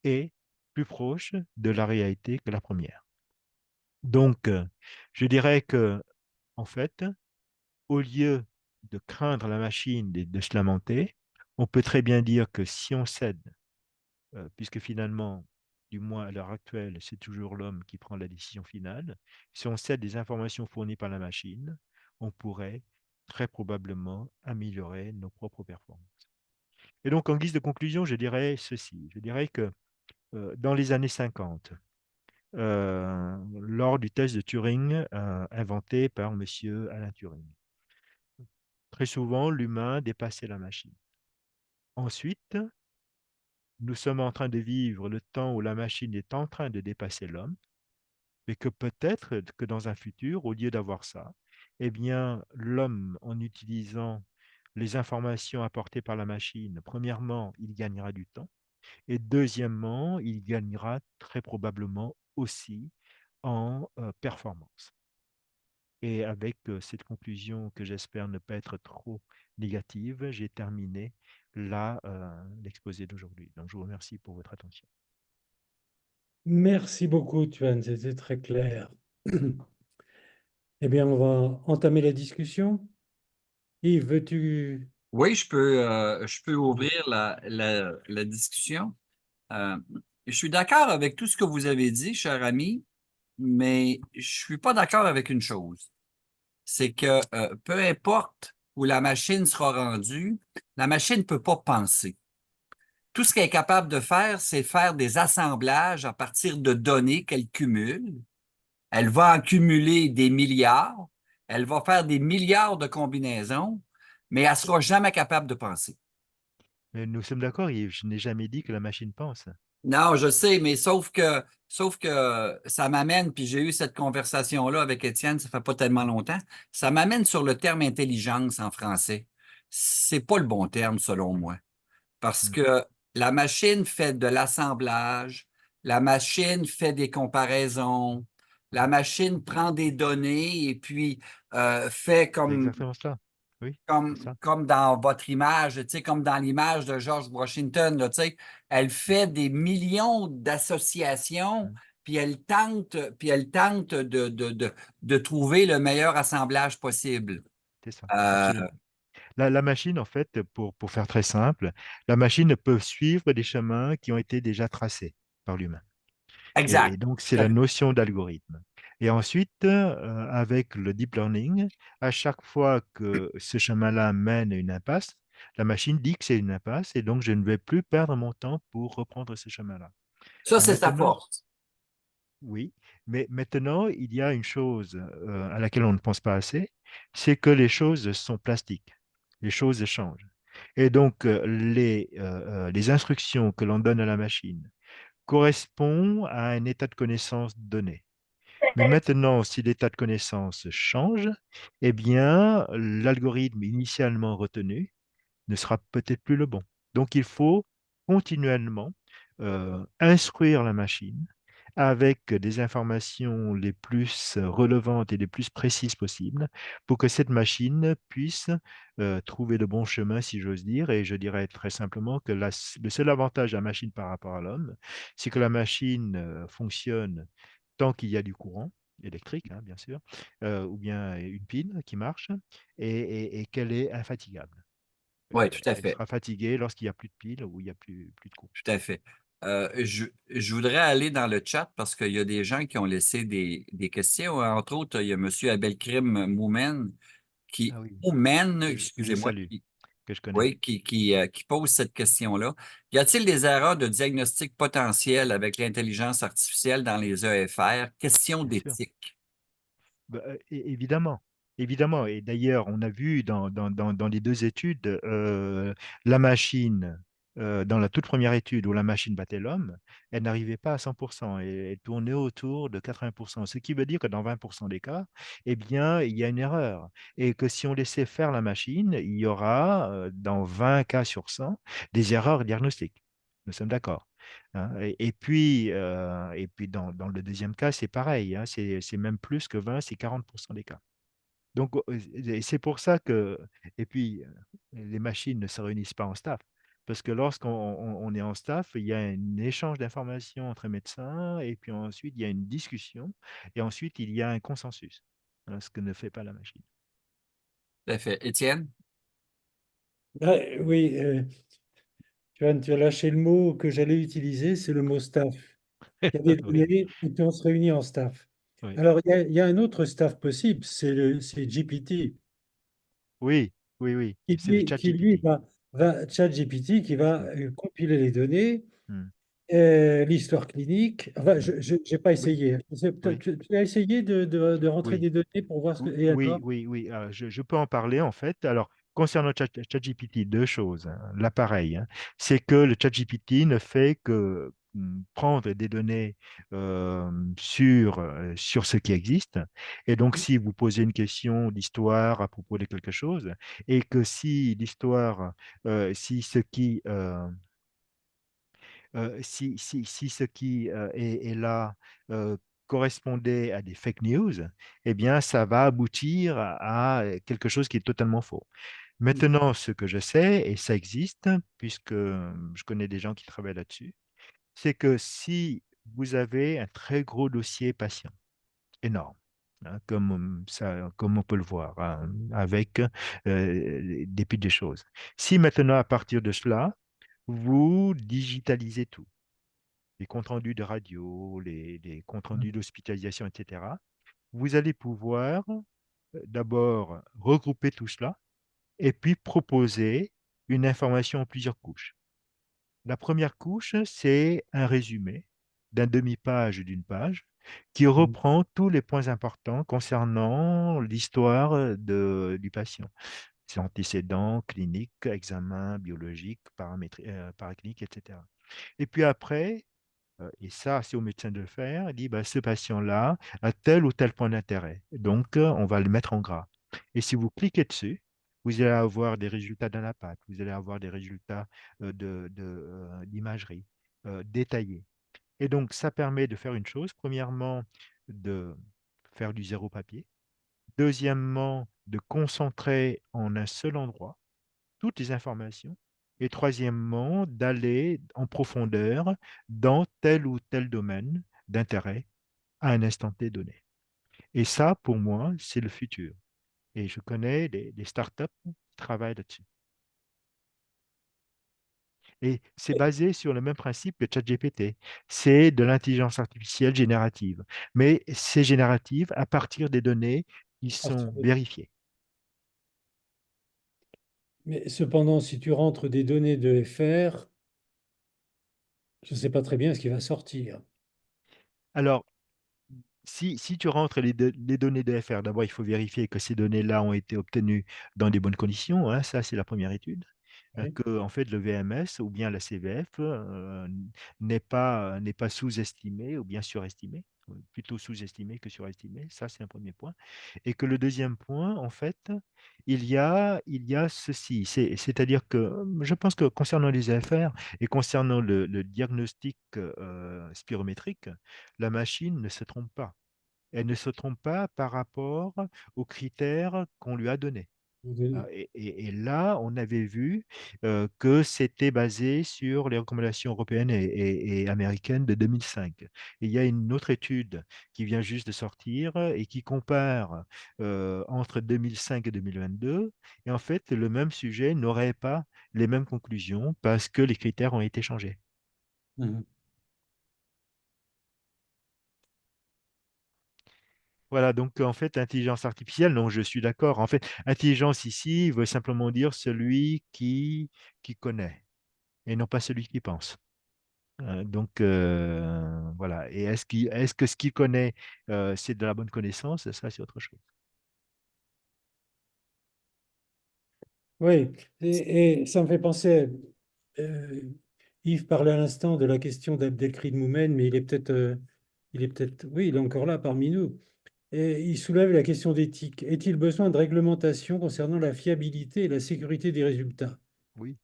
est plus proche de la réalité que la première. Donc, je dirais que, en fait, au lieu de craindre la machine et de se lamenter, on peut très bien dire que si on cède, puisque finalement, du moins à l'heure actuelle, c'est toujours l'homme qui prend la décision finale. Si on cède des informations fournies par la machine, on pourrait très probablement améliorer nos propres performances. Et donc, en guise de conclusion, je dirais ceci. Je dirais que dans les années 50, lors du test de Turing inventé par Monsieur Alan Turing, très souvent, l'humain dépassait la machine. Ensuite, nous sommes en train de vivre le temps où la machine est en train de dépasser l'homme, mais que peut-être que dans un futur, au lieu d'avoir ça, eh bien, l'homme, en utilisant les informations apportées par la machine, premièrement, il gagnera du temps, et deuxièmement, il gagnera très probablement aussi en performance. Et avec cette conclusion que j'espère ne pas être trop négative, j'ai terminé l'exposé d'aujourd'hui. Donc, je vous remercie pour votre attention. Merci beaucoup, Tuan, c'était très clair. Eh bien, on va entamer la discussion. Yves, veux-tu... Oui, je peux ouvrir la discussion. Euh, je suis d'accord avec tout ce que vous avez dit, cher ami, mais je suis pas d'accord avec une chose. C'est que peu importe où la machine sera rendue, la machine ne peut pas penser. Tout ce qu'elle est capable de faire, c'est faire des assemblages à partir de données qu'elle cumule. Elle va en cumuler des milliards, elle va faire des milliards de combinaisons, mais elle ne sera jamais capable de penser. Mais nous sommes d'accord, Yves, je n'ai jamais dit que la machine pense. Non, je sais, mais sauf que ça m'amène, puis j'ai eu cette conversation-là avec Étienne, ça fait pas tellement longtemps, ça m'amène sur le terme intelligence en français. C'est pas le bon terme selon moi, parce Hmm, que la machine fait de l'assemblage, la machine fait des comparaisons, la hmm. machine prend des données et puis fait C'est comme exactement ça. Oui, c'est comme, ça. comme dans votre image, tu sais, comme dans l'image de George Washington, là, tu sais, elle Hmm, fait des millions d'associations, hmm. puis elle tente de trouver le meilleur assemblage possible. C'est ça, Euh, absolument. La machine, en fait, pour faire très simple, la machine peut suivre des chemins qui ont été déjà tracés par l'humain. Et Exact. donc, c'est Tout à la fait. notion d'algorithme. Et ensuite, avec le deep learning, à chaque fois que ce chemin-là mène à une impasse, la machine dit que c'est une impasse et donc je ne vais plus perdre mon temps pour reprendre ce chemin-là. Ça, Mais c'est sa maintenant, force. oui, mais maintenant, il y a une chose à laquelle on ne pense pas assez, c'est que les choses sont plastiques. Les choses changent. Et donc, les instructions que l'on donne à la machine correspondent à un état de connaissance donné. Mais maintenant, si l'état de connaissance change, eh bien, l'algorithme initialement retenu ne sera peut-être plus le bon. Donc, il faut continuellement instruire la machine avec des informations les plus relevantes et les plus précises possibles pour que cette machine puisse trouver le bon chemin, si j'ose dire. Et je dirais très simplement que le seul avantage de la machine par rapport à l'homme, c'est que la machine fonctionne tant qu'il y a du courant électrique, hein, bien sûr, ou bien une pile qui marche, et qu'elle est infatigable. Oui, tout à Elle fait. sera fatiguée lorsqu'il n'y a plus de piles ou il n'y a plus de courant. Tout à fait. Je voudrais aller dans le chat parce qu'il y a des gens qui ont laissé des questions. Entre autres, il y a M. Abelkrim Moumen Ah oui, que je excusez-moi, salue, que je connais. oui, qui pose cette question-là. Y a-t-il des erreurs de diagnostic potentiel avec l'intelligence artificielle dans les EFR? Question Bien sûr. d'éthique. Bah, évidemment, évidemment. Et d'ailleurs, on a vu dans les deux études, la machine, dans la toute première étude où la machine battait l'homme, elle n'arrivait pas à 100%, et elle tournait autour de 80%. Ce qui veut dire que dans 20% des cas, eh bien, il y a une erreur. Et que si on laissait faire la machine, il y aura, dans 20 cas sur 100, des erreurs diagnostiques. Nous sommes d'accord. Hein. Et puis dans le deuxième cas, c'est pareil, hein, c'est même plus que 20, c'est 40% des cas. Donc, et c'est pour ça que, et puis, les machines ne se réunissent pas en staff. Parce que lorsqu'on on est en staff, il y a un échange d'informations entre médecins, et puis ensuite, il y a une discussion, et ensuite, il y a un consensus, hein, ce que ne fait pas la machine. Tout à fait. Étienne? Ah, oui, tu as lâché le mot que j'allais utiliser, c'est le mot staff. Il y a des Oui, données et puis on se réunit en staff. oui, Alors, il y a un autre staff possible, c'est GPT, oui, oui, oui, c'est le chat qui lui GPT. ChatGPT qui va Hmm, compiler les données, hmm, l'histoire clinique. Enfin, hmm. je n'ai pas Oui, essayé. oui, Tu as essayé de rentrer oui. des données pour voir ce que... Et Oui, alors? oui, oui. Je peux en parler en fait. Alors, concernant ChatGPT, deux choses, hein. L'appareil, hein, c'est que le ChatGPT ne fait que prendre des données sur ce qui existe. Et donc, si vous posez une question d'histoire à propos de quelque chose, et que si l'histoire, si ce qui si ce qui est là euh, correspondait à des fake news, eh bien, ça va aboutir à quelque chose qui est totalement faux. Maintenant, ce que je sais, et ça existe, puisque je connais des gens qui travaillent là-dessus, c'est que si vous avez un très gros dossier patient, énorme, hein, comme on peut le voir, hein, avec des piles de choses. Si maintenant, à partir de cela, vous digitalisez tout, les comptes rendus de radio, les comptes rendus d'hospitalisation, etc., vous allez pouvoir d'abord regrouper tout cela et puis proposer une information en plusieurs couches. La première couche, c'est un résumé d'un demi-page d'une page qui reprend tous les points importants concernant l'histoire du patient. Ses antécédents cliniques, examens biologiques, paracliniques, etc. Et puis après, et ça, c'est au médecin de le faire. Il dit, bah, ce patient-là a tel ou tel point d'intérêt. Donc, on va le mettre en gras. Et si vous cliquez dessus, vous allez avoir des résultats dans la patte, vous allez avoir des résultats d'imagerie détaillés. Et donc, ça permet de faire une chose. Premièrement, de faire du zéro papier. Deuxièmement, de concentrer en un seul endroit toutes les informations. Et troisièmement, d'aller en profondeur dans tel ou tel domaine d'intérêt à un instant T donné. Et ça, pour moi, c'est le futur. Et je connais des startups qui travaillent là-dessus. Et c'est basé sur le même principe que ChatGPT. C'est de l'intelligence artificielle générative. Mais c'est générative à partir des données qui sont vérifiées. Mais cependant, si tu rentres des données de FR, je ne sais pas très bien ce qui va sortir. Alors, si tu rentres les données de FR, d'abord, il faut vérifier que ces données-là ont été obtenues dans des bonnes conditions, hein, ça, c'est la première étude. Oui. Que en fait, le VMS ou bien la CVF n'est pas sous-estimé ou bien surestimé, plutôt sous-estimé que surestimé. Ça, c'est un premier point. Et que le deuxième point, en fait, il y a ceci. C'est-à-dire que je pense que concernant les AFR et concernant le diagnostic spirométrique, la machine ne se trompe pas. Elle ne se trompe pas par rapport aux critères qu'on lui a donnés. Et là, on avait vu que c'était basé sur les recommandations européennes et américaines de 2005. Et il y a une autre étude qui vient juste de sortir et qui compare entre 2005 et 2022. Et en fait, le même sujet n'aurait pas les mêmes conclusions parce que les critères ont été changés. Mhm. Voilà, donc en fait, intelligence artificielle, non, je suis d'accord. En fait, intelligence ici veut simplement dire celui qui connaît et non pas celui qui pense. Donc voilà. Et est-ce que ce qu'il connaît, c'est de la bonne connaissance? Ça, c'est autre chose. Oui, et ça me fait penser, euh, Yves parlait à l'instant de la question d'Abdelkrim Moumen, mais oui, il est encore là parmi nous. Et il soulève la question d'éthique. Est-il besoin de réglementation concernant la fiabilité et la sécurité des résultats? Oui,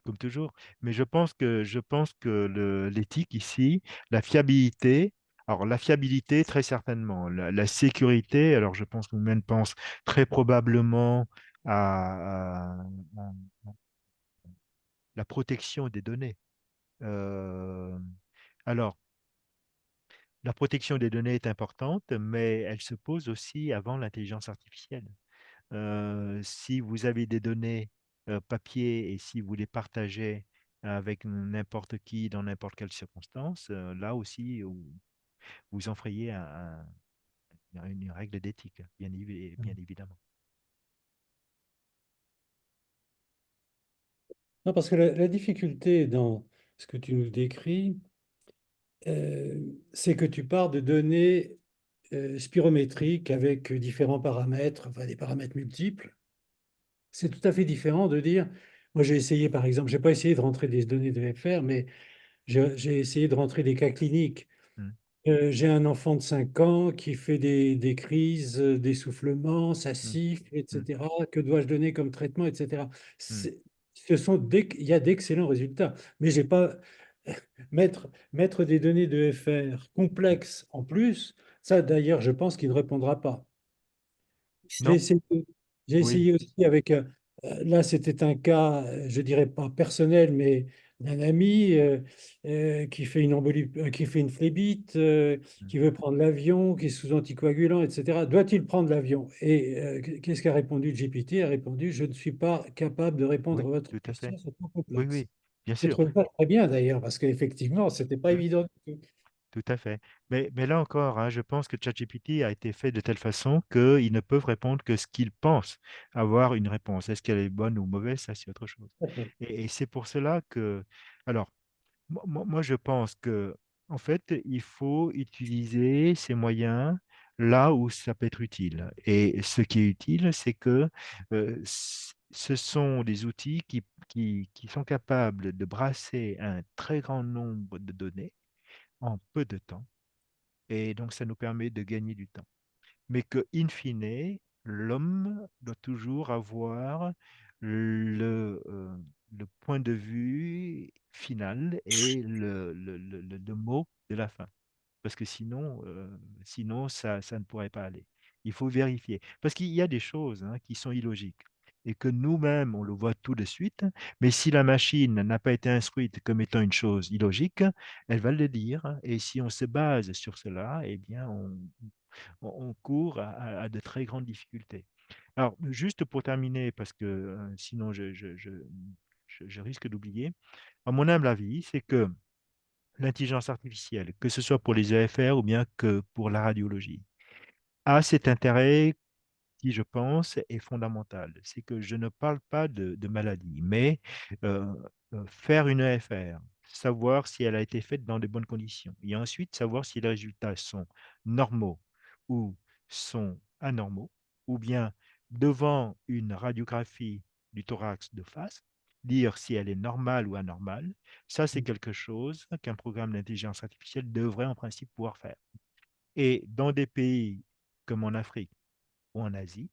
comme toujours. Mais je pense que l'éthique ici, la fiabilité, alors la fiabilité, très certainement. La sécurité, alors je pense que Moumen pense très probablement à la protection des données. Euh, alors, la protection des données est importante, mais elle se pose aussi avant l'intelligence artificielle. Si vous avez des données papier et si vous les partagez avec n'importe qui dans n'importe quelle circonstance, là aussi, vous enfreiez une règle d'éthique, bien évidemment. Non, parce que la difficulté dans ce que tu nous décris, c'est que tu pars de données spirométriques avec différents paramètres, enfin des paramètres multiples. C'est tout à fait différent de dire, moi j'ai essayé par exemple, j'ai pas essayé de rentrer des données de FR, mais j'ai essayé de rentrer des cas cliniques. Mm, J'ai un enfant de 5 ans qui fait des crises d'essoufflement, ça mm, siffle, mm, etc. Que dois-je donner comme traitement, etc. mm. Il y a d'excellents résultats, mais j'ai pas mettre des données de FR complexes en plus. Ça, d'ailleurs, je pense qu'il ne répondra pas. J'ai Non, essayé, j'ai oui, essayé aussi avec, là c'était un cas, je dirais pas personnel, mais d'un ami qui fait une embolie, qui fait une phlébite, mm, qui veut prendre l'avion, qui est sous anticoagulant, etc. Doit-il prendre l'avion? Et qu'est-ce qu'a répondu GPT? A répondu, je ne suis pas capable de répondre oui, à votre tout à fait. question, c'est trop Oui, complexe. oui, bien J'ai sûr. trouvé ça très bien d'ailleurs, parce qu'effectivement, c'était pas Mm. évident du tout. Tout à fait. Mais là encore, hein, je pense que ChatGPT a été fait de telle façon qu'ils ne peuvent répondre que ce qu'ils pensent avoir une réponse. Est-ce qu'elle est bonne ou mauvaise? Ça, c'est autre chose. Et c'est pour cela que, alors, moi, je pense que, en fait, il faut utiliser ces moyens là où ça peut être utile. Et ce qui est utile, c'est que ce sont des outils qui sont capables de brasser un très grand nombre de données en peu de temps. Et donc, ça nous permet de gagner du temps. Mais que, in fine, l'homme doit toujours avoir le point de vue final et le mot de la fin. Parce que sinon ça ne pourrait pas aller. Il faut vérifier. Parce qu'il y a des choses hein, qui sont illogiques et que nous-mêmes, on le voit tout de suite, mais si la machine n'a pas été instruite comme étant une chose illogique, elle va le dire. Et si on se base sur cela, eh bien, on court à de très grandes difficultés. Alors, juste pour terminer, parce que sinon je risque d'oublier, à mon humble avis, c'est que l'intelligence artificielle, que ce soit pour les EFR ou bien que pour la radiologie, a cet intérêt qui, je pense, est fondamental. C'est que je ne parle pas de maladie, mais euh, faire une EFR, savoir si elle a été faite dans de bonnes conditions, et ensuite savoir si les résultats sont normaux ou sont anormaux, ou bien devant une radiographie du thorax de face, dire si elle est normale ou anormale, ça c'est quelque chose qu'un programme d'intelligence artificielle devrait en principe pouvoir faire. Et dans des pays comme en Afrique ou en Asie,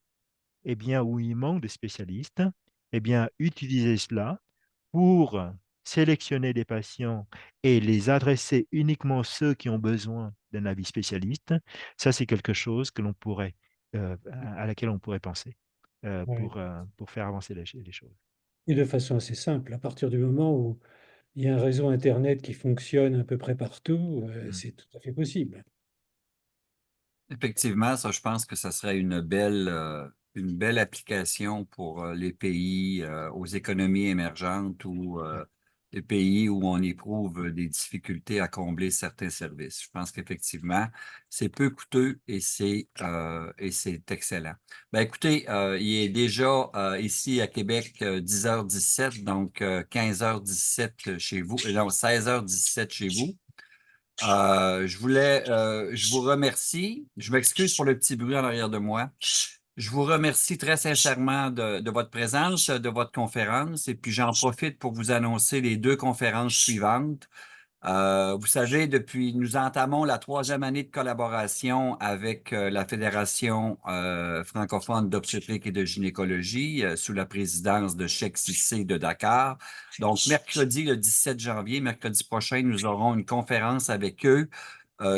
eh bien, où il manque de spécialistes, eh bien, utiliser cela pour sélectionner des patients et les adresser uniquement ceux qui ont besoin d'un avis spécialiste, ça, c'est quelque chose que l'on pourrait, à laquelle on pourrait penser Ouais. pour faire avancer les choses. Et de façon assez simple, à partir du moment où il y a un réseau Internet qui fonctionne à peu près partout, Mm. c'est tout à fait possible. Effectivement, ça, je pense que ça serait une belle application pour les pays aux économies émergentes ou les pays où on éprouve des difficultés à combler certains services. Je pense qu'effectivement, c'est peu coûteux et c'est excellent. Ben, écoutez, il est déjà ici à Québec 10h17, donc 15h17 chez vous, non, 16h17 chez vous. Je vous remercie. Je m'excuse pour le petit bruit en arrière de moi. Je vous remercie très sincèrement de votre présence, de votre conférence, et puis j'en profite pour vous annoncer les deux conférences suivantes. Vous savez, nous entamons la 3e année de collaboration avec la Fédération francophone d'obstétrique et de gynécologie sous la présidence de Cheikh Cissé de Dakar. Donc, mercredi, le 17 janvier, mercredi prochain, nous aurons une conférence avec eux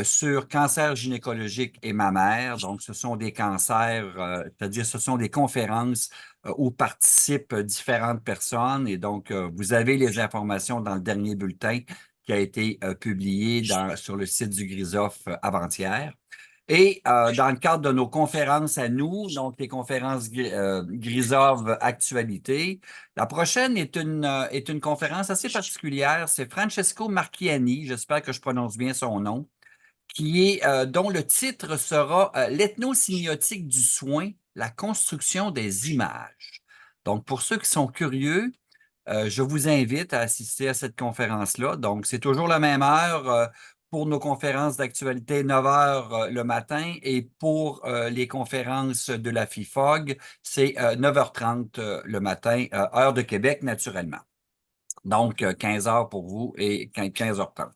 sur cancer gynécologique et mammaire. Donc, ce sont des cancers, c'est-à-dire ce sont des conférences où participent différentes personnes. Et donc, vous avez les informations dans le dernier bulletin qui a été publié sur le site du GRISOF avant-hier. Et dans le cadre de nos conférences à nous, donc les conférences GRISOF Actualité, la prochaine est une conférence assez particulière. C'est Francesco Marchiani, j'espère que je prononce bien son nom, dont le titre sera L'ethnosémiotique du soin, la construction des images. Donc, pour ceux qui sont curieux, je vous invite à assister à cette conférence-là. Donc, c'est toujours la même heure pour nos conférences d'actualité, 9 heures le matin, et pour les conférences de la FIFOG, c'est 9h30 le matin, heure de Québec, naturellement. Donc, 15 heures pour vous et 15h30.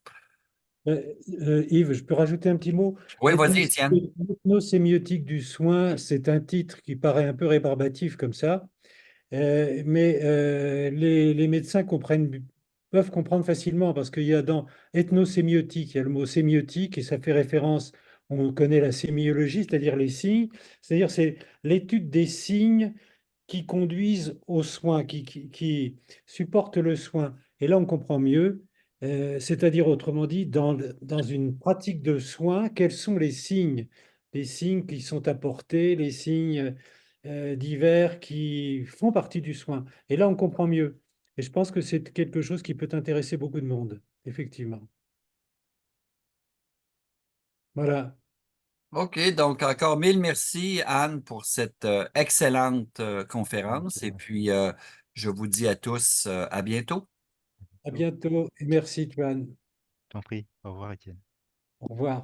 Yves, je peux rajouter un petit mot? Oui, vas-y, Étienne. L'ethnosémiotique du soin, c'est un titre qui paraît un peu rébarbatif comme ça. Mais les médecins peuvent comprendre facilement parce qu'il y a dans ethnosémiotique, il y a le mot sémiotique et ça fait référence, on connaît la sémiologie, c'est-à-dire les signes, c'est-à-dire c'est l'étude des signes qui conduisent aux soins, qui supportent le soin. Et là, on comprend mieux, c'est-à-dire autrement dit, dans une pratique de soins, quels sont les signes qui sont apportés, les signes divers qui font partie du soin. Et là, on comprend mieux. Et je pense que c'est quelque chose qui peut intéresser beaucoup de monde, effectivement. Voilà. OK, donc encore mille merci, Anne, pour cette excellente conférence. Et puis, je vous dis à tous à bientôt. À bientôt et merci, Tuan. T'en prie. Au revoir, Étienne. Au revoir.